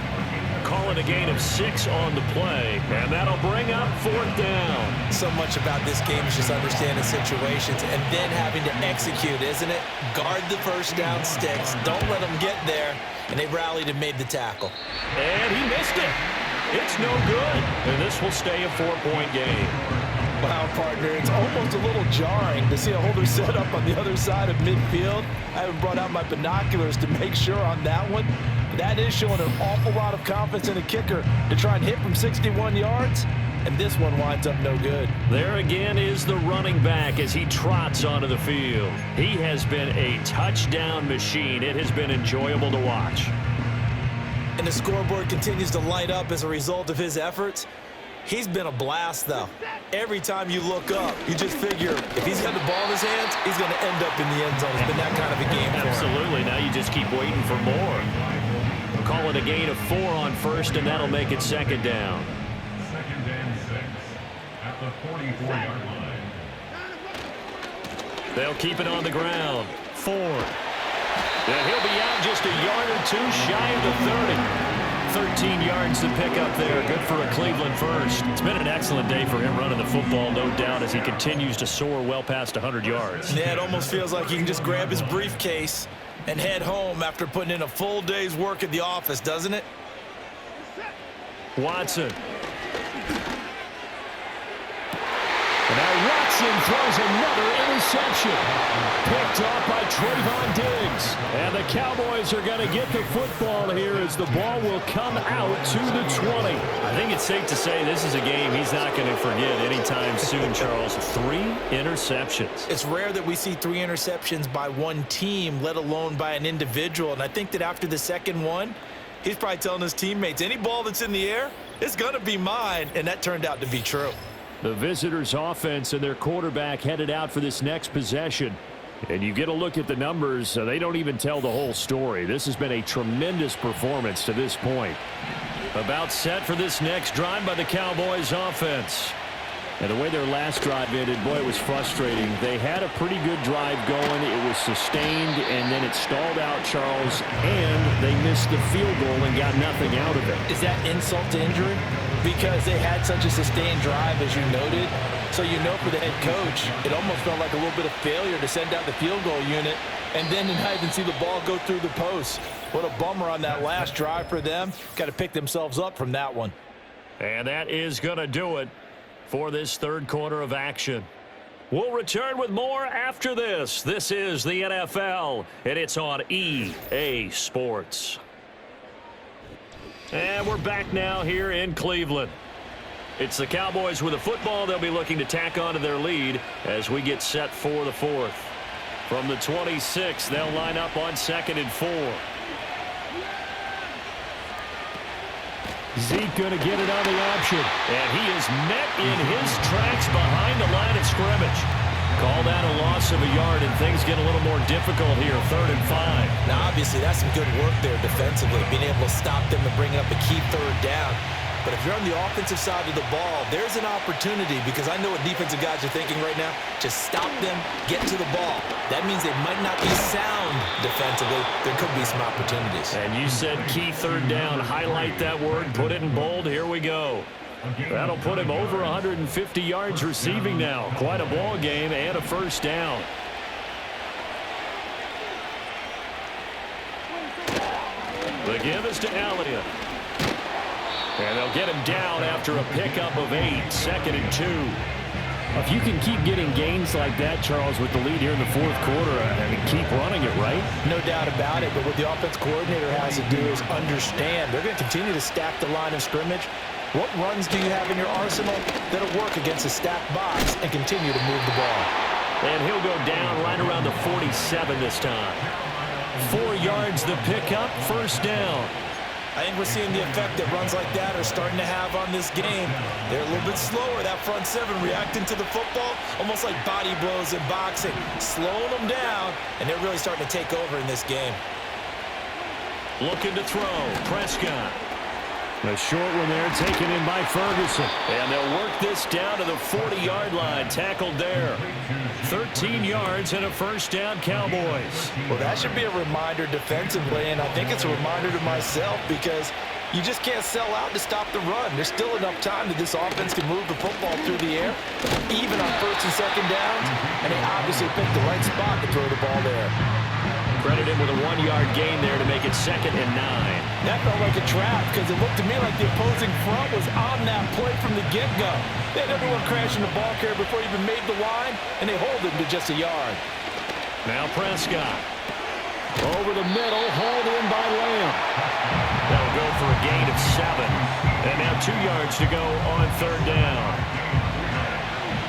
Call it a gain of 6 on the play, and that'll bring up 4th down. So much about this game is just understanding situations and then having to execute, isn't it? Guard the first down sticks. Don't let them get there. And they rallied and made the tackle. And he missed it. It's no good. And this will stay a 4-point game. Wow, partner, it's almost a little jarring to see a holder set up on the other side of midfield. I haven't brought out my binoculars to make sure on that one. That is showing an awful lot of confidence in a kicker to try and hit from 61 yards. And this one winds up no good. There again is the running back as he trots onto the field. He has been a touchdown machine. It has been enjoyable to watch. And the scoreboard continues to light up as a result of his efforts. He's been a blast, though. Every time you look up, you just figure if he's got the ball in his hands, he's going to end up in the end zone. It's been that kind of a game for him. Absolutely. Now you just keep waiting for more. We'll call it a gain of 4 on first, and that'll make it 2nd down. 2nd and 6 at the 44-yard line. They'll keep it on the ground. 4. And he'll be out just a yard or 2 shy of the 30. 13 yards to pick up there. Good for a Cleveland first. It's been an excellent day for him running the football, no doubt, as he continues to soar well past 100 yards. Yeah, it almost feels like he can just grab his briefcase and head home after putting in a full day's work at the office, doesn't it? Watson. And now Watson throws another interception. Picked off by Trayvon Diggs. And the Cowboys are going to get the football here as the ball will come out to the 20. I think it's safe to say this is a game he's not going to forget anytime soon, Charles. 3 interceptions. It's rare that we see 3 interceptions by one team, let alone by an individual. And I think that after the second one, he's probably telling his teammates, any ball that's in the air, it's going to be mine. And that turned out to be true. The visitors' offense and their quarterback headed out for this next possession. And you get a look at the numbers, they don't even tell the whole story. This has been a tremendous performance to this point. About set for this next drive by the Cowboys offense. And the way their last drive ended, boy, it was frustrating. They had a pretty good drive going. It was sustained, and then it stalled out, Charles, and they missed the field goal and got nothing out of it. Is that insult to injury? Because they had such a sustained drive, as you noted. So you know for the head coach, it almost felt like a little bit of failure to send out the field goal unit and then to not even see the ball go through the post. What a bummer on that last drive for them. Got to pick themselves up from that one. And that is going to do it for this third quarter of action. We'll return with more after this. This is the NFL, and it's on EA Sports. And we're back now here in Cleveland. It's the Cowboys with a football. They'll be looking to tack on to their lead as we get set for the fourth. From the 26, they'll line up on 2nd and 4. Zeke going to get it on the option. And he is met in his tracks behind the line of scrimmage. Call that a loss of a yard, and things get a little more difficult here, 3rd and 5. Now, obviously, that's some good work there defensively, being able to stop them and bring up a key 3rd down. But if you're on the offensive side of the ball, there's an opportunity, because I know what defensive guys are thinking right now. Just stop them, get to the ball. That means they might not be sound defensively. There could be some opportunities. And you said key 3rd down. Highlight that word, put it in bold. Here we go. That'll put him over 150 yards receiving now. Quite a ball game and a 1st down. The give is to Elliott. And they'll get him down after a pickup of 8, 2nd and 2. If you can keep getting gains like that, Charles, with the lead here in the 4th quarter, I mean, keep running it, right? No doubt about it, but what the offense coordinator has to do is understand. They're going to continue to stack the line of scrimmage. What runs do you have in your arsenal that'll work against a stacked box and continue to move the ball? And he'll go down right around the 47 this time. 4 yards the pickup, 1st down. I think we're seeing the effect that runs like that are starting to have on this game. They're a little bit slower, that front 7, reacting to the football, almost like body blows in boxing, slowing them down, and they're really starting to take over in this game. Looking to throw, Prescott. A short one there, taken in by Ferguson. And they'll work this down to the 40-yard line, tackled there. 13 yards and a 1st down, Cowboys. Well, that should be a reminder defensively, and I think it's a reminder to myself, because you just can't sell out to stop the run. There's still enough time that this offense can move the football through the air, even on 1st and 2nd downs, and they obviously picked the right spot to throw the ball there. Credit him with a 1-yard gain there to make it 2nd and 9. That felt like a trap, because it looked to me like the opposing front was on that play from the get-go. They had everyone crashing the ball carrier before he even made the line, and they hold him to just a yard. Now Prescott. Over the middle, hauled in by Lamb. That'll go for a gain of 7. And now 2 yards to go on 3rd down.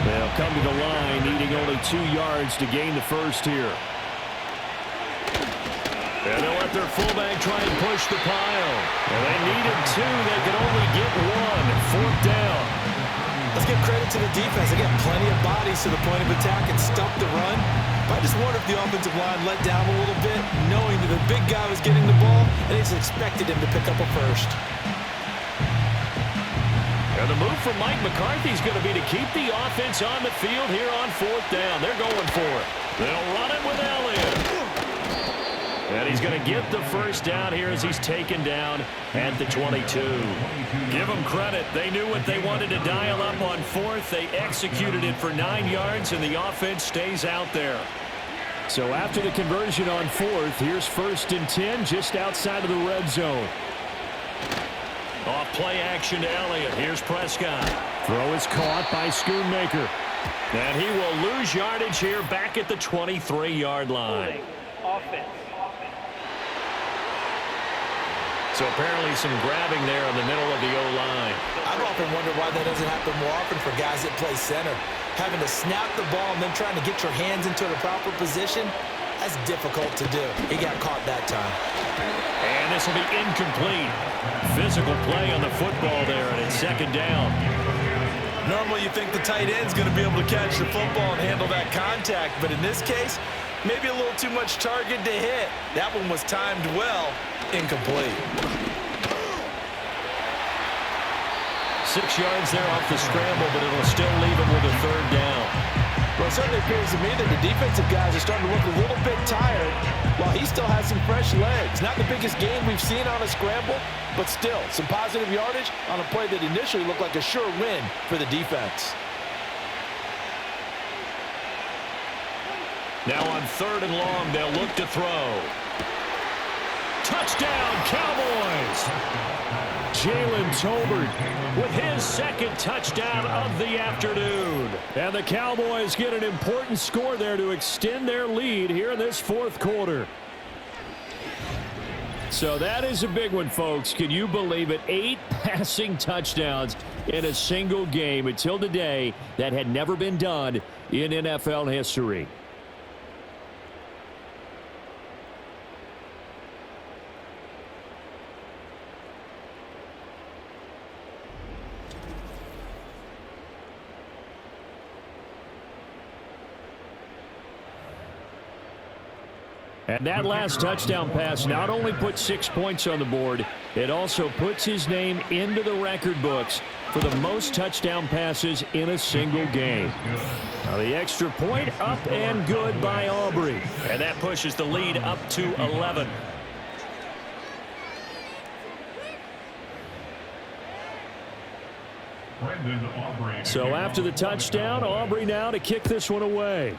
They'll come to the line, needing only 2 yards to gain the 1st here. And they'll let their fullback try and push the pile. And they needed 2. They could only get 1. 4th down. Let's give credit to the defense. They got plenty of bodies to the point of attack and stuffed the run. But I just wonder if the offensive line let down a little bit, knowing that the big guy was getting the ball, and they just expected him to pick up a 1st. And the move from Mike McCarthy is going to be to keep the offense on the field here on 4th down. They're going for it. They'll run it with Elliott. And he's going to get the 1st down here as he's taken down at the 22. Give them credit. They knew what they wanted to dial up on 4th. They executed it for 9 yards, and the offense stays out there. So after the conversion on 4th, here's 1st and 10 just outside of the red zone. Off play action to Elliott. Here's Prescott. Throw is caught by Schoonmaker. And he will lose yardage here back at the 23-yard line. Offense. So apparently some grabbing there in the middle of the O-line. I've often wondered why that doesn't happen more often for guys that play center. Having to snap the ball and then trying to get your hands into the proper position, that's difficult to do. He got caught that time. And this will be incomplete. Physical play on the football there, and it's 2nd down. Normally you think the tight end's going to be able to catch the football and handle that contact, but in this case, maybe a little too much target to hit. That one was timed well, incomplete. 6 yards there off the scramble, but it'll still leave him with a third down. Well, it certainly appears to me that the defensive guys are starting to look a little bit tired while he still has some fresh legs. Not the biggest game we've seen on a scramble, but still some positive yardage on a play that initially looked like a sure win for the defense. Now on 3rd and long, they'll look to throw. Touchdown, Cowboys! Jalen Tolbert with his second touchdown of the afternoon. And the Cowboys get an important score there to extend their lead here in this 4th quarter. So that is a big one, folks. Can you believe it? 8 passing touchdowns in a single game until today. That had never been done in NFL history. And that last touchdown pass not only put 6 points on the board, it also puts his name into the record books for the most touchdown passes in a single game. Now the extra point up and good by Aubrey. And that pushes the lead up to 11. So after the touchdown, Aubrey now to kick this one away.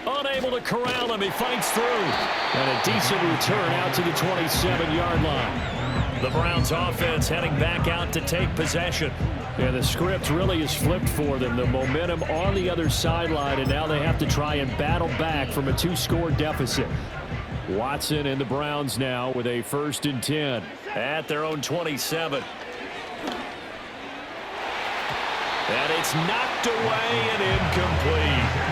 Unable to corral him. He fights through. And a decent return out to the 27-yard line. The Browns offense heading back out to take possession. And the script really is flipped for them. The momentum on the other sideline, and now they have to try and battle back from a 2-score deficit. Watson and the Browns now with a 1st and 10 at their own 27. And it's knocked away and incomplete.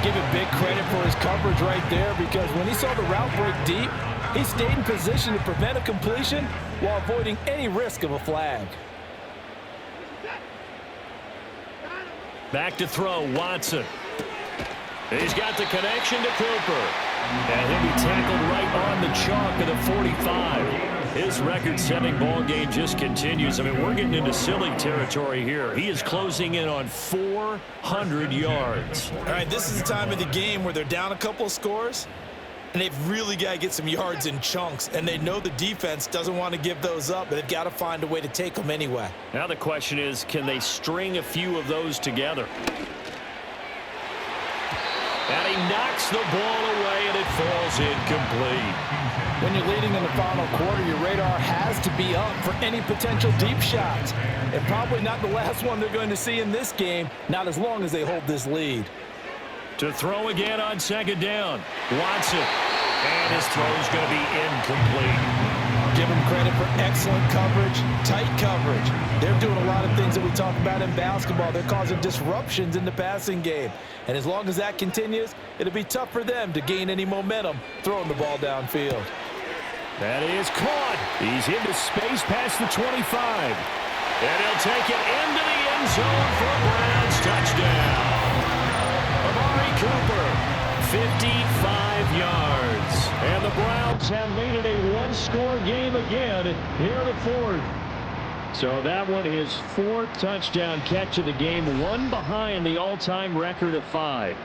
Give him big credit for his coverage right there, because when he saw the route break deep, he stayed in position to prevent a completion while avoiding any risk of a flag. Back to throw, Watson. He's got the connection to Cooper. And he'll be tackled right on the chalk of the 45. His record-setting ball game just continues. I mean, we're getting into silly territory here. He is closing in on 400 yards. All right, this is the time of the game where they're down a couple of scores, and they've really got to get some yards in chunks, and they know the defense doesn't want to give those up, but they've got to find a way to take them anyway. Now the question is, can they string a few of those together? And he knocks the ball away, and it falls incomplete. When you're leading in the final quarter, your radar has to be up for any potential deep shots. And probably not the last one they're going to see in this game, not as long as they hold this lead. To throw again on 2nd down. Watson. And his throw's going to be incomplete. Give them credit for excellent coverage, tight coverage. They're doing a lot of things that we talk about in basketball. They're causing disruptions in the passing game. And as long as that continues, it'll be tough for them to gain any momentum throwing the ball downfield. That is caught. He's into space past the 25. And he'll take it into the end zone for a Browns touchdown. Amari Cooper, 55 yards. And the Browns have made it a 1-score game again here in the 4th. So that one is 4th touchdown catch of the game, one behind the all-time record of 5.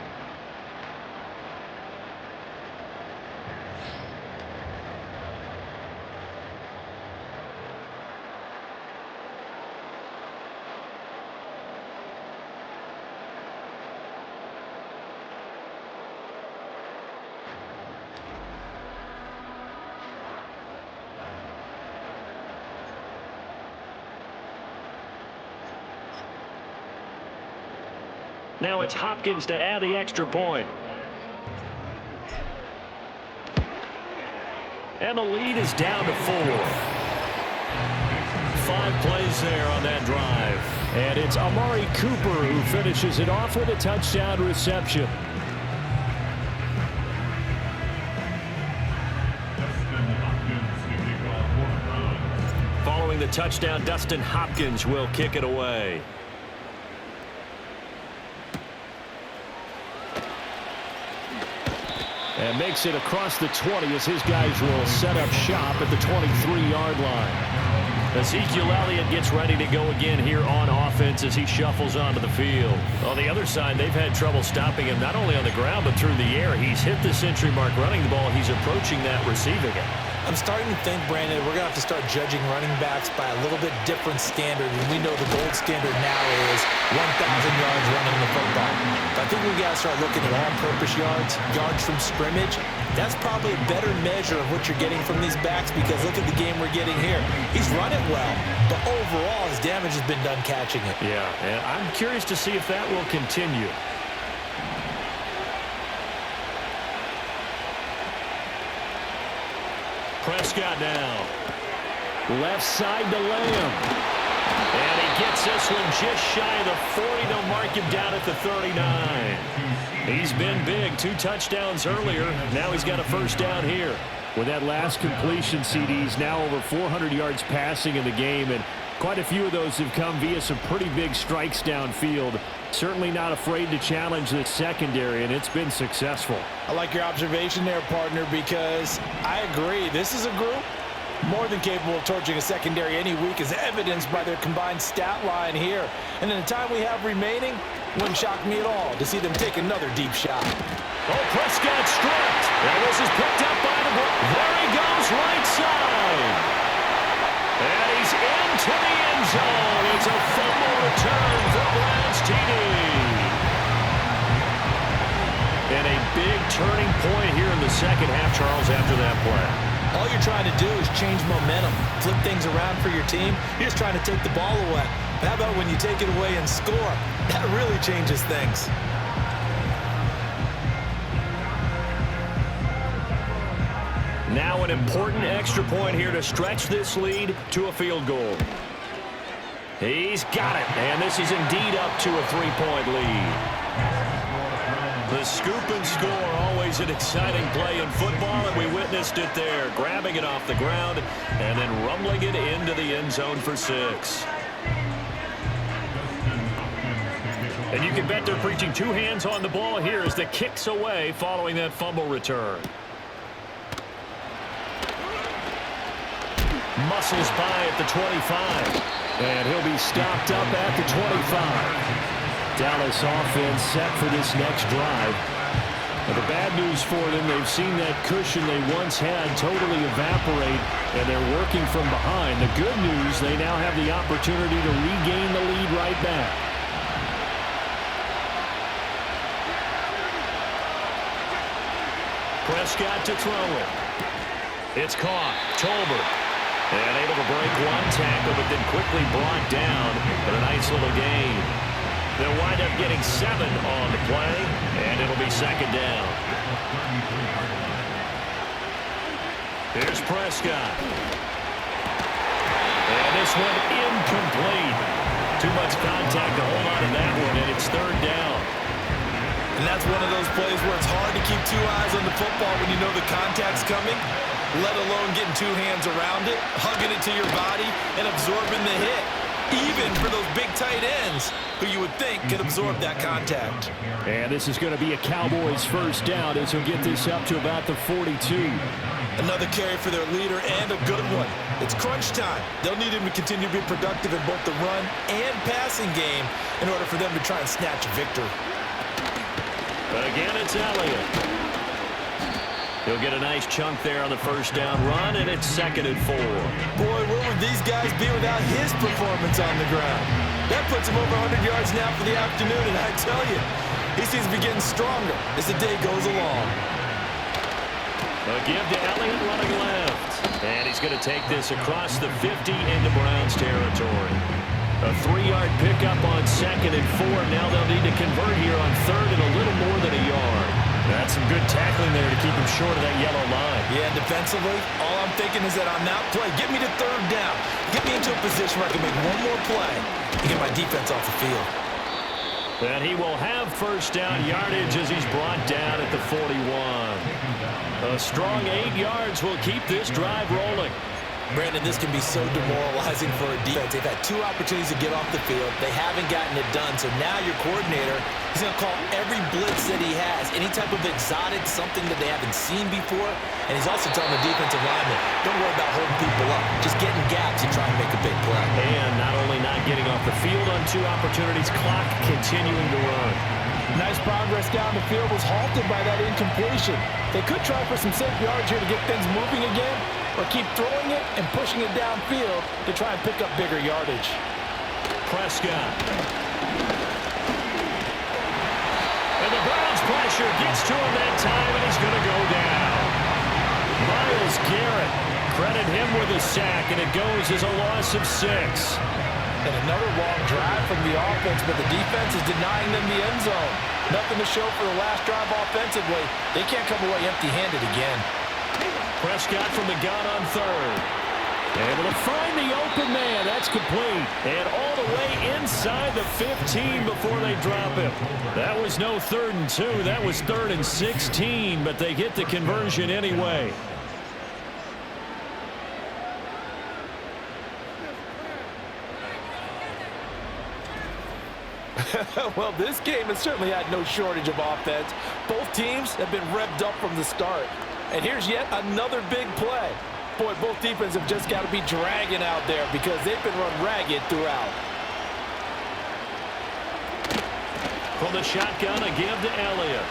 Now it's Hopkins to add the extra point. And the lead is down to 4. 5 plays there on that drive. And it's Amari Cooper who finishes it off with a touchdown reception. Following the touchdown, Dustin Hopkins will kick it away. And makes it across the 20 as his guys will set up shop at the 23-yard line. Ezekiel Elliott gets ready to go again here on offense as he shuffles onto the field. On the other side, they've had trouble stopping him not only on the ground but through the air. He's hit the century mark running the ball. He's approaching that receiving it. I'm starting to think, Brandon, we're going to have to start judging running backs by a little bit different standard. And we know the gold standard now is 1,000 yards running the football. But I think we've got to start looking at all-purpose yards, yards from scrimmage. That's probably a better measure of what you're getting from these backs because look at the game we're getting here. He's running well, but overall his damage has been done catching it. Yeah, and I'm curious to see if that will continue. Prescott now. Left side to Lamb. And he gets this one just shy of the 40. They'll mark him down at the 39. He's been big. 2 touchdowns earlier. Now he's got a first down here. With that last completion, CD's now over 400 yards passing in the game, and quite a few of those have come via some pretty big strikes downfield. Certainly not afraid to challenge the secondary, and it's been successful. I like your observation there, partner, because I agree. This is a group more than capable of torching a secondary any week, as evidenced by their combined stat line here. And in the time we have remaining, wouldn't shock me at all to see them take another deep shot. Oh, Prescott stripped. And this is picked up by the ball. There he goes, right side. And he's into the end zone. It's a fumble return for Browns TD. And a big turning point here in the second half, Charles, after that play. All you're trying to do is change momentum, flip things around for your team. You're just trying to take the ball away. How about when you take it away and score? That really changes things. Now an important extra point here to stretch this lead to a field goal. He's got it, and this is indeed up to a 3-point lead. The scoop and score, always an exciting play in football, and we witnessed it there, grabbing it off the ground and then rumbling it into the end zone for 6. And you can bet they're preaching 2 hands on the ball here as the kick's away following that fumble return. Muscles by at the 25. And he'll be stopped up at the 25. Dallas offense set for this next drive. But the bad news for them, they've seen that cushion they once had totally evaporate, and they're working from behind. The good news, they now have the opportunity to regain the lead right back. Prescott to throw it. It's caught. Tolbert. And able to break one tackle, but then quickly brought down. But a nice little gain. They'll wind up getting 7 on the play, and it'll be second down. Here's Prescott. And this one incomplete. Too much contact to hold on to that one, and it's third down. And that's one of those plays where it's hard to keep 2 eyes on the football when you know the contact's coming, let alone getting 2 hands around it, hugging it to your body, and absorbing the hit. Even for those big tight ends who you would think could absorb that contact. And this is going to be a Cowboys first down as he'll get this up to about the 42. Another carry for their leader and a good one. It's crunch time. They'll need him to continue to be productive in both the run and passing game in order for them to try and snatch a victory. But again, it's Elliott. He'll get a nice chunk there on the first down run, and it's 2nd and 4. Boy, where would these guys be without his performance on the ground? That puts him over 100 yards now for the afternoon, and I tell you, he seems to be getting stronger as the day goes along. A give to Elliott running left. And he's going to take this across the 50 into Browns territory. A 3-yard pickup on 2nd and 4. Now they'll need to convert here on 3rd and a little more than a yard. That's some good tackling there to keep him short of that yellow line. Yeah, defensively, all I'm thinking is that on that play, get me to 3rd down. Get me into a position where I can make one more play and get my defense off the field. And he will have first down yardage as he's brought down at the 41. A strong 8 yards will keep this drive rolling. Brandon, this can be so demoralizing for a defense. They've had 2 opportunities to get off the field. They haven't gotten it done. So now your coordinator is going to call every blitz that he has, any type of exotic, something that they haven't seen before. And he's also telling the defensive lineman, don't worry about holding people up. Just get in gaps and try and make a big play. And not only not getting off the field on 2 opportunities, clock continuing to run. Nice progress down the field was halted by that incompletion. They could try for some safe yards here to get things moving again, or keep throwing it and pushing it downfield to try and pick up bigger yardage. Prescott. And the Browns pressure gets to him that time, and he's going to go down. Myles Garrett, credit him with a sack, and it goes as a loss of 6. And another long drive from the offense, but the defense is denying them the end zone. Nothing to show for the last drive offensively. They can't come away empty-handed again. Prescott from the gun on 3rd. Able to find the open man. That's complete. And all the way inside the 15 before they drop him. That was no 3rd and 2. That was 3rd and 16, but they get the conversion anyway. Well, this game has certainly had no shortage of offense. Both teams have been revved up from the start. And here's yet another big play. Boy, both defenses have just got to be dragging out there because they've been run ragged throughout. From the shotgun, a give to Elliott.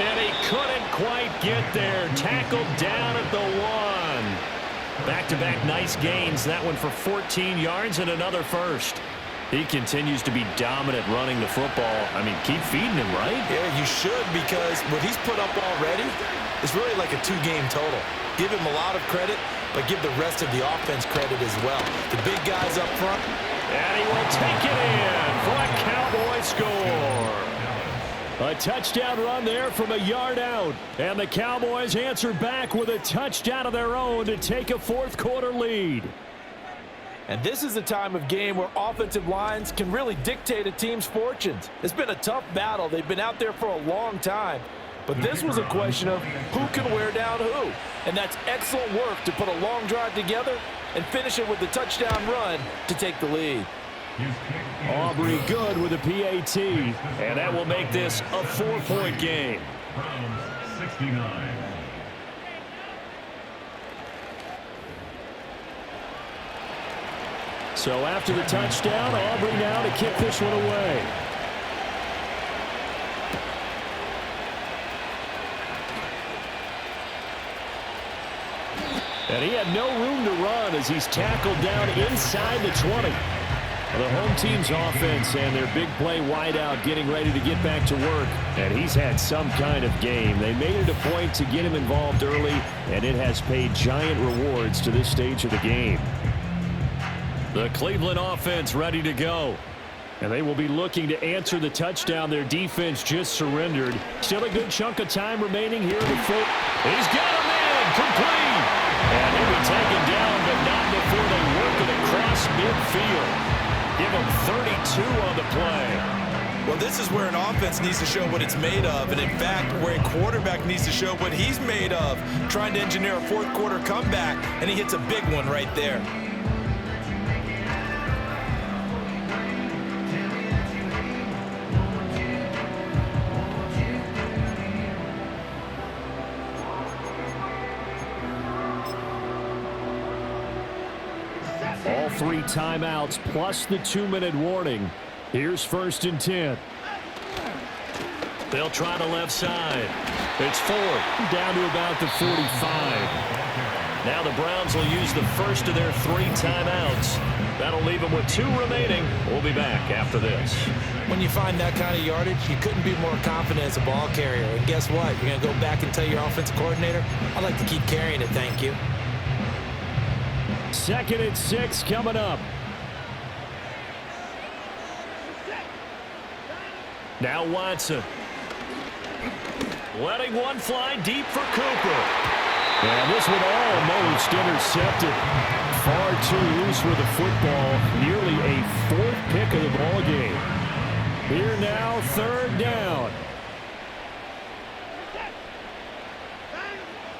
And he couldn't quite get there. Tackled down at the 1. Back-to-back nice gains. That one for 14 yards and another first. He continues to be dominant running the football. I mean, keep feeding him, right? Yeah, you should, because what he's put up already is really like a 2-game total. Give him a lot of credit, but give the rest of the offense credit as well. The big guys up front. And he will take it in for a Cowboy score. A touchdown run there from a yard out. And the Cowboys answer back with a touchdown of their own to take a 4th-quarter lead. And this is a time of game where offensive lines can really dictate a team's fortunes. It's been a tough battle. They've been out there for a long time. But this was a question of who can wear down who. And that's excellent work to put a long drive together and finish it with the touchdown run to take the lead. Aubrey good with a PAT. And that will make this a 4-point game. Browns 69. So after the touchdown, Aubrey now to kick this one away. And he had no room to run as he's tackled down inside the 20. The home team's offense and their big play wideout getting ready to get back to work. And he's had some kind of game. They made it a point to get him involved early, and it has paid giant rewards to this stage of the game. The Cleveland offense ready to go. And they will be looking to answer the touchdown their defense just surrendered. Still a good chunk of time remaining here in the fourth. He's got a man complete. And he'll be taken down, but not before they work it across midfield. Give him 32 on the play. Well, this is where an offense needs to show what it's made of. And in fact, where a quarterback needs to show what he's made of. Trying to engineer a 4th-quarter comeback, and he hits a big one right there. All 3 timeouts plus the 2-minute warning. Here's 1st and 10. They'll try the left side. It's 4th. Down to about the 45. Now the Browns will use the first of their 3 timeouts. That'll leave them with 2 remaining. We'll be back after this. When you find that kind of yardage, you couldn't be more confident as a ball carrier. And guess what? You're going to go back and tell your offensive coordinator, I'd like to keep carrying it, thank you. 2nd and 6 coming up. Now Watson. Letting one fly deep for Cooper. And this one almost intercepted. Far too loose with the football. Nearly a 4th pick of the ball game. Here now, 3rd down.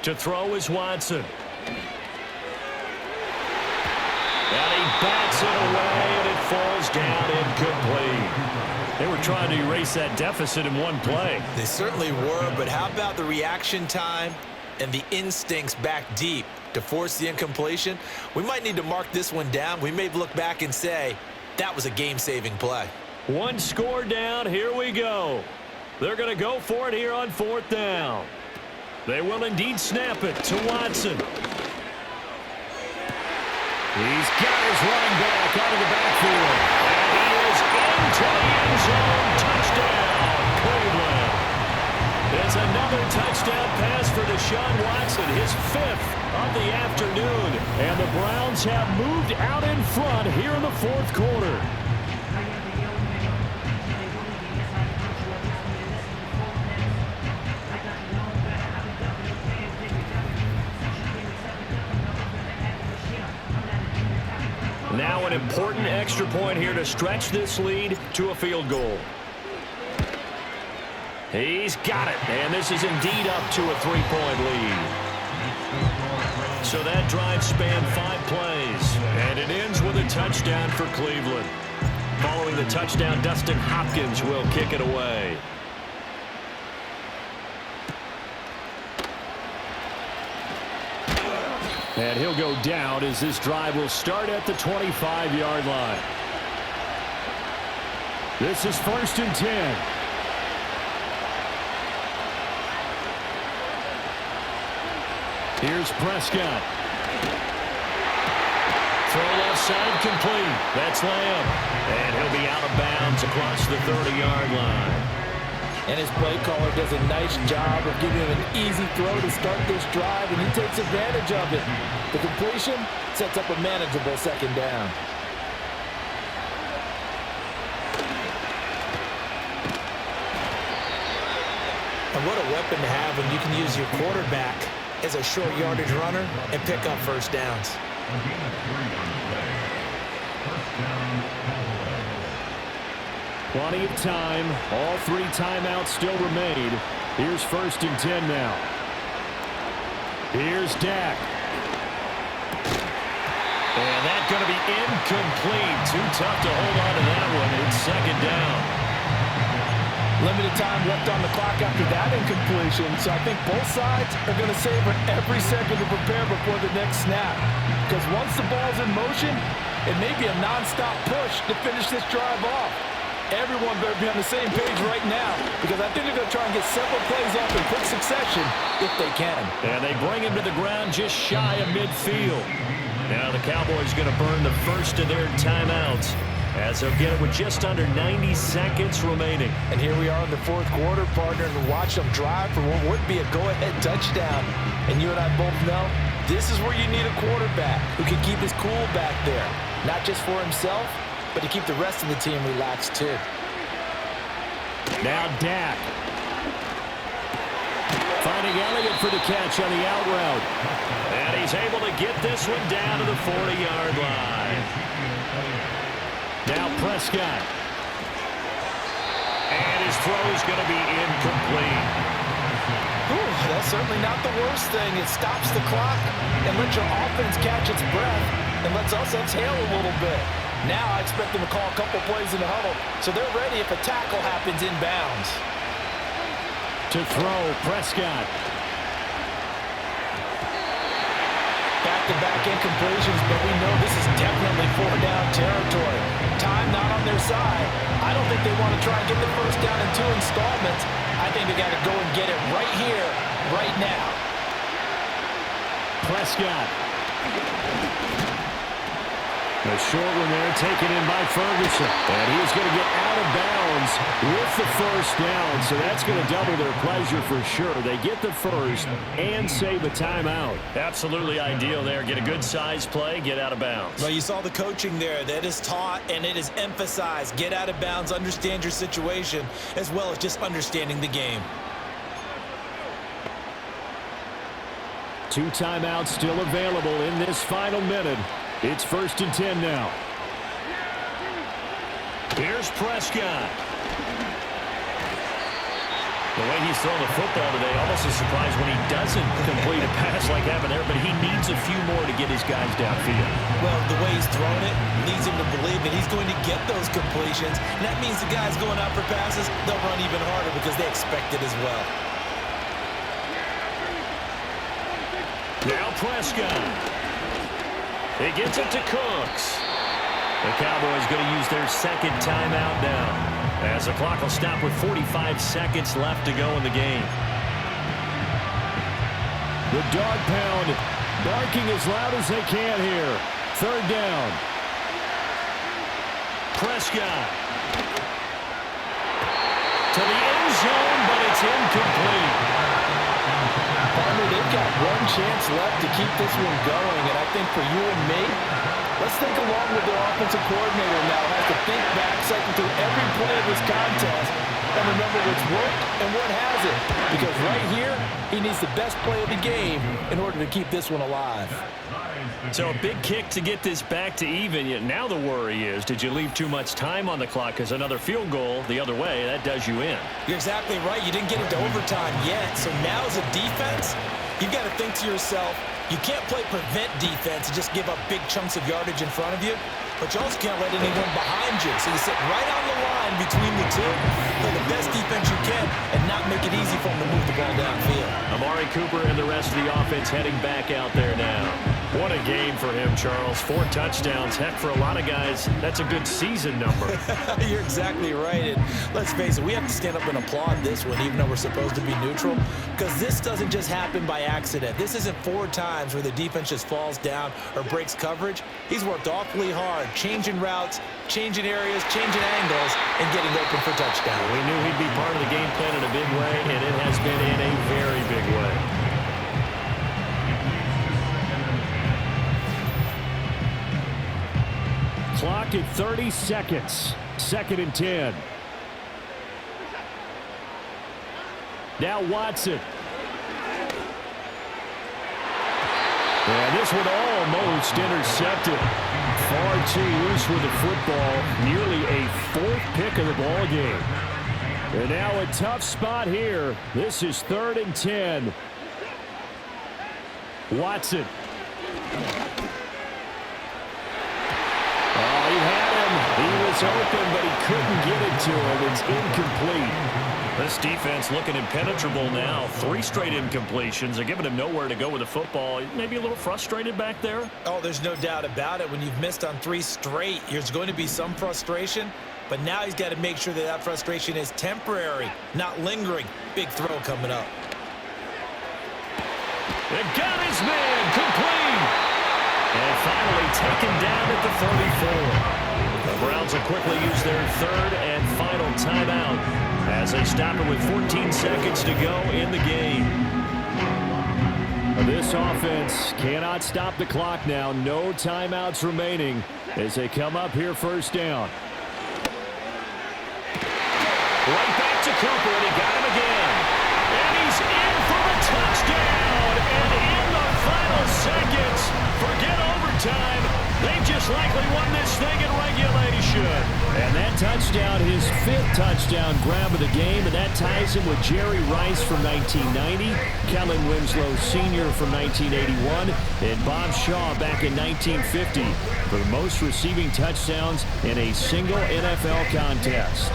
To throw is Watson. bats it away, and it falls down incomplete. They were trying to erase that deficit in one play. They certainly were, but how about the reaction time and the instincts back deep to force the incompletion? We might need to mark this one down. We may look back and say, that was a game-saving play. One score down, here we go. They're going to go for it here on 4th down. They will indeed snap it to Watson. He's got his running back out of the backfield. And he is into the end zone. Touchdown, Cleveland. It's another touchdown pass for Deshaun Watson, his 5th of the afternoon. And the Browns have moved out in front here in the 4th quarter. Now an important extra point here to stretch this lead to a field goal. He's got it, and this is indeed up to a 3-point lead. So that drive spanned 5 plays, and it ends with a touchdown for Cleveland. Following the touchdown, Dustin Hopkins will kick it away. And he'll go down as this drive will start at the 25-yard line. This is 1st and 10. Here's Prescott. Throw left side complete. That's Lamb. And he'll be out of bounds across the 30-yard line. And his play caller does a nice job of giving him an easy throw to start this drive, and he takes advantage of it. The completion sets up a manageable 2nd down. And what a weapon to have when you can use your quarterback as a short yardage runner and pick up 1st downs. Plenty of time. All 3 timeouts still remain. Here's 1st and 10 now. Here's Dak. And that's going to be incomplete. Too tough to hold on to that one. It's 2nd down. Limited time left on the clock after that incompletion, so I think both sides are going to savor every second to prepare before the next snap. Because once the ball's in motion, it may be a nonstop push to finish this drive off. Everyone better be on the same page right now, because I think they're going to try and get several plays off in quick succession if they can. And they bring him to the ground just shy of midfield. Now the Cowboys going to burn the first of their timeouts, as they'll get it with just under 90 seconds remaining. And here we are in the 4th quarter, partner, and watch them drive for what would be a go-ahead touchdown. And you and I both know this is where you need a quarterback who can keep his cool back there, not just for himself, but to keep the rest of the team relaxed too. Now Dak. Finding Elliott for the catch on the out route. And he's able to get this one down to the 40-yard line. Now Prescott. And his throw is going to be incomplete. Ooh, that's certainly not the worst thing. It stops the clock and lets your offense catch its breath and lets us exhale a little bit. Now I expect them to call a couple plays in the huddle, so they're ready if a tackle happens inbounds. To throw, Prescott. Back-to-back incompletions, but we know this is definitely 4-down territory. Time not on their side. I don't think they want to try and get the 1st down in 2 installments. I think they got to go and get it right here, right now. Prescott. The short one there taken in by Ferguson. And he's going to get out of bounds with the 1st down. So that's going to double their pleasure for sure. They get the 1st and save a timeout. Absolutely ideal there. Get a good size play, get out of bounds. Well, you saw the coaching there. That is taught and it is emphasized. Get out of bounds, understand your situation, as well as just understanding the game. 2 timeouts still available in this final minute. It's 1st and 10 now. Here's Prescott. The way he's throwing the football today, almost a surprise when he doesn't complete a pass like happened there, but he needs a few more to get his guys downfield. Well, the way he's throwing it leads him to believe that he's going to get those completions. And that means the guys going out for passes, they'll run even harder because they expect it as well. Now Prescott. He gets it to Cooks. The Cowboys going to use their second timeout now, as the clock will stop with 45 seconds left to go in the game. The dog pound barking as loud as they can here. Third down. Prescott. To the end zone, but it's incomplete. Partner, they've got one chance left to keep this one going, and I think for you and me, let's think along with their offensive coordinator now. Has to think back, cycle through every play of this contest, and remember what's worked and what hasn't. Because right here, he needs the best play of the game in order to keep this one alive. So a big kick to get this back to even. Yet now the worry is, did you leave too much time on the clock? Because another field goal the other way, that does you in. You're exactly right. You didn't get into overtime yet. So now as a defense, you've got to think to yourself, you can't play prevent defense and just give up big chunks of yardage in front of you, but you also can't let anyone behind you. So you sit right on the line between the two, play the best defense you can, and not make it easy for them to move the ball downfield. Amari Cooper and the rest of the offense heading back out there now. What a game for him, Charles. 4 touchdowns. Heck, for a lot of guys, that's a good season number. You're exactly right. And let's face it, we have to stand up and applaud this one, even though we're supposed to be neutral, because this doesn't just happen by accident. This isn't 4 times where the defense just falls down or breaks coverage. He's worked awfully hard, changing routes, changing areas, changing angles, and getting open for touchdown. We knew he'd be part of the game plan in a big way, and it has been in a very big way. Clock at 30 seconds. 2nd and 10. Now Watson. And this one almost intercepted. Far too loose with the football. Nearly a 4th pick of the ball game. And now a tough spot here. This is 3rd and 10. Watson. He had him. He was open, but he couldn't get it to him. It's incomplete. This defense looking impenetrable now. 3 straight incompletions. They're giving him nowhere to go with the football. Maybe a little frustrated back there. Oh, there's no doubt about it. When you've missed on 3 straight, there's going to be some frustration. But now he's got to make sure that that frustration is temporary, not lingering. Big throw coming up. They got his man. Complete. And finally taken down at the 34. The Browns will quickly use their 3rd and final timeout as they stop it with 14 seconds to go in the game. This offense cannot stop the clock now. No timeouts remaining as they come up here 1st down. Right back to Cooper, and he got him again. And he's in for the touchdown. And in the final seconds, forget overtime. They just likely won this thing in regulation. And that touchdown, his 5th touchdown grab of the game, and that ties him with Jerry Rice from 1990, Kellen Winslow Sr. from 1981, and Bob Shaw back in 1950 for the most receiving touchdowns in a single NFL contest.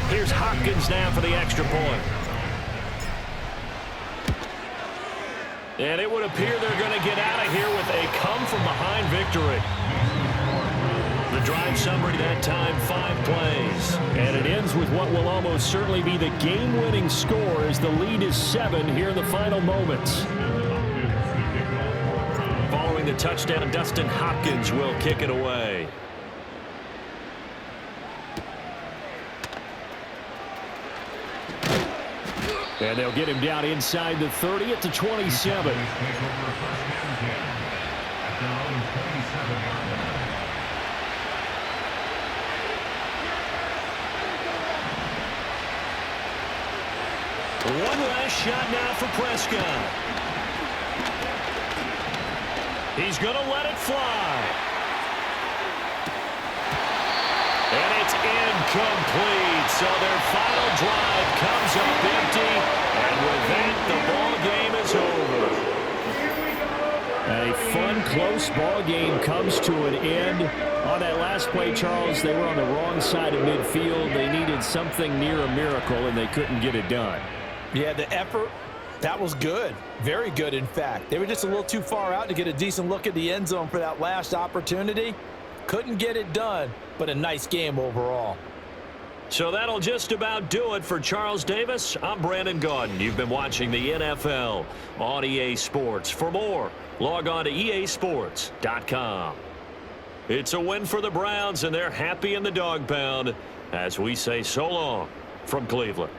Here's Hopkins now for the extra point. And it would appear they're going to get out of here with a come-from-behind victory. The drive summary that time, 5 plays. And it ends with what will almost certainly be the game-winning score as the lead is 7 here in the final moments. Following the touchdown, Dustin Hopkins will kick it away. And they'll get him down inside the 30 at the 27. One last shot now for Prescott. He's going to let it fly. And it's incomplete. So their final drive comes up empty, and with that, the ball game is over. A fun, close ball game comes to an end. On that last play, Charles, they were on the wrong side of midfield. They needed something near a miracle, and they couldn't get it done. Yeah, the effort, that was good. Very good, in fact. They were just a little too far out to get a decent look at the end zone for that last opportunity. Couldn't get it done, but a nice game overall. So that'll just about do it for Charles Davis. I'm Brandon Gaudin. You've been watching the NFL on EA Sports. For more, log on to easports.com. It's a win for the Browns, and they're happy in the dog pound as we say so long from Cleveland.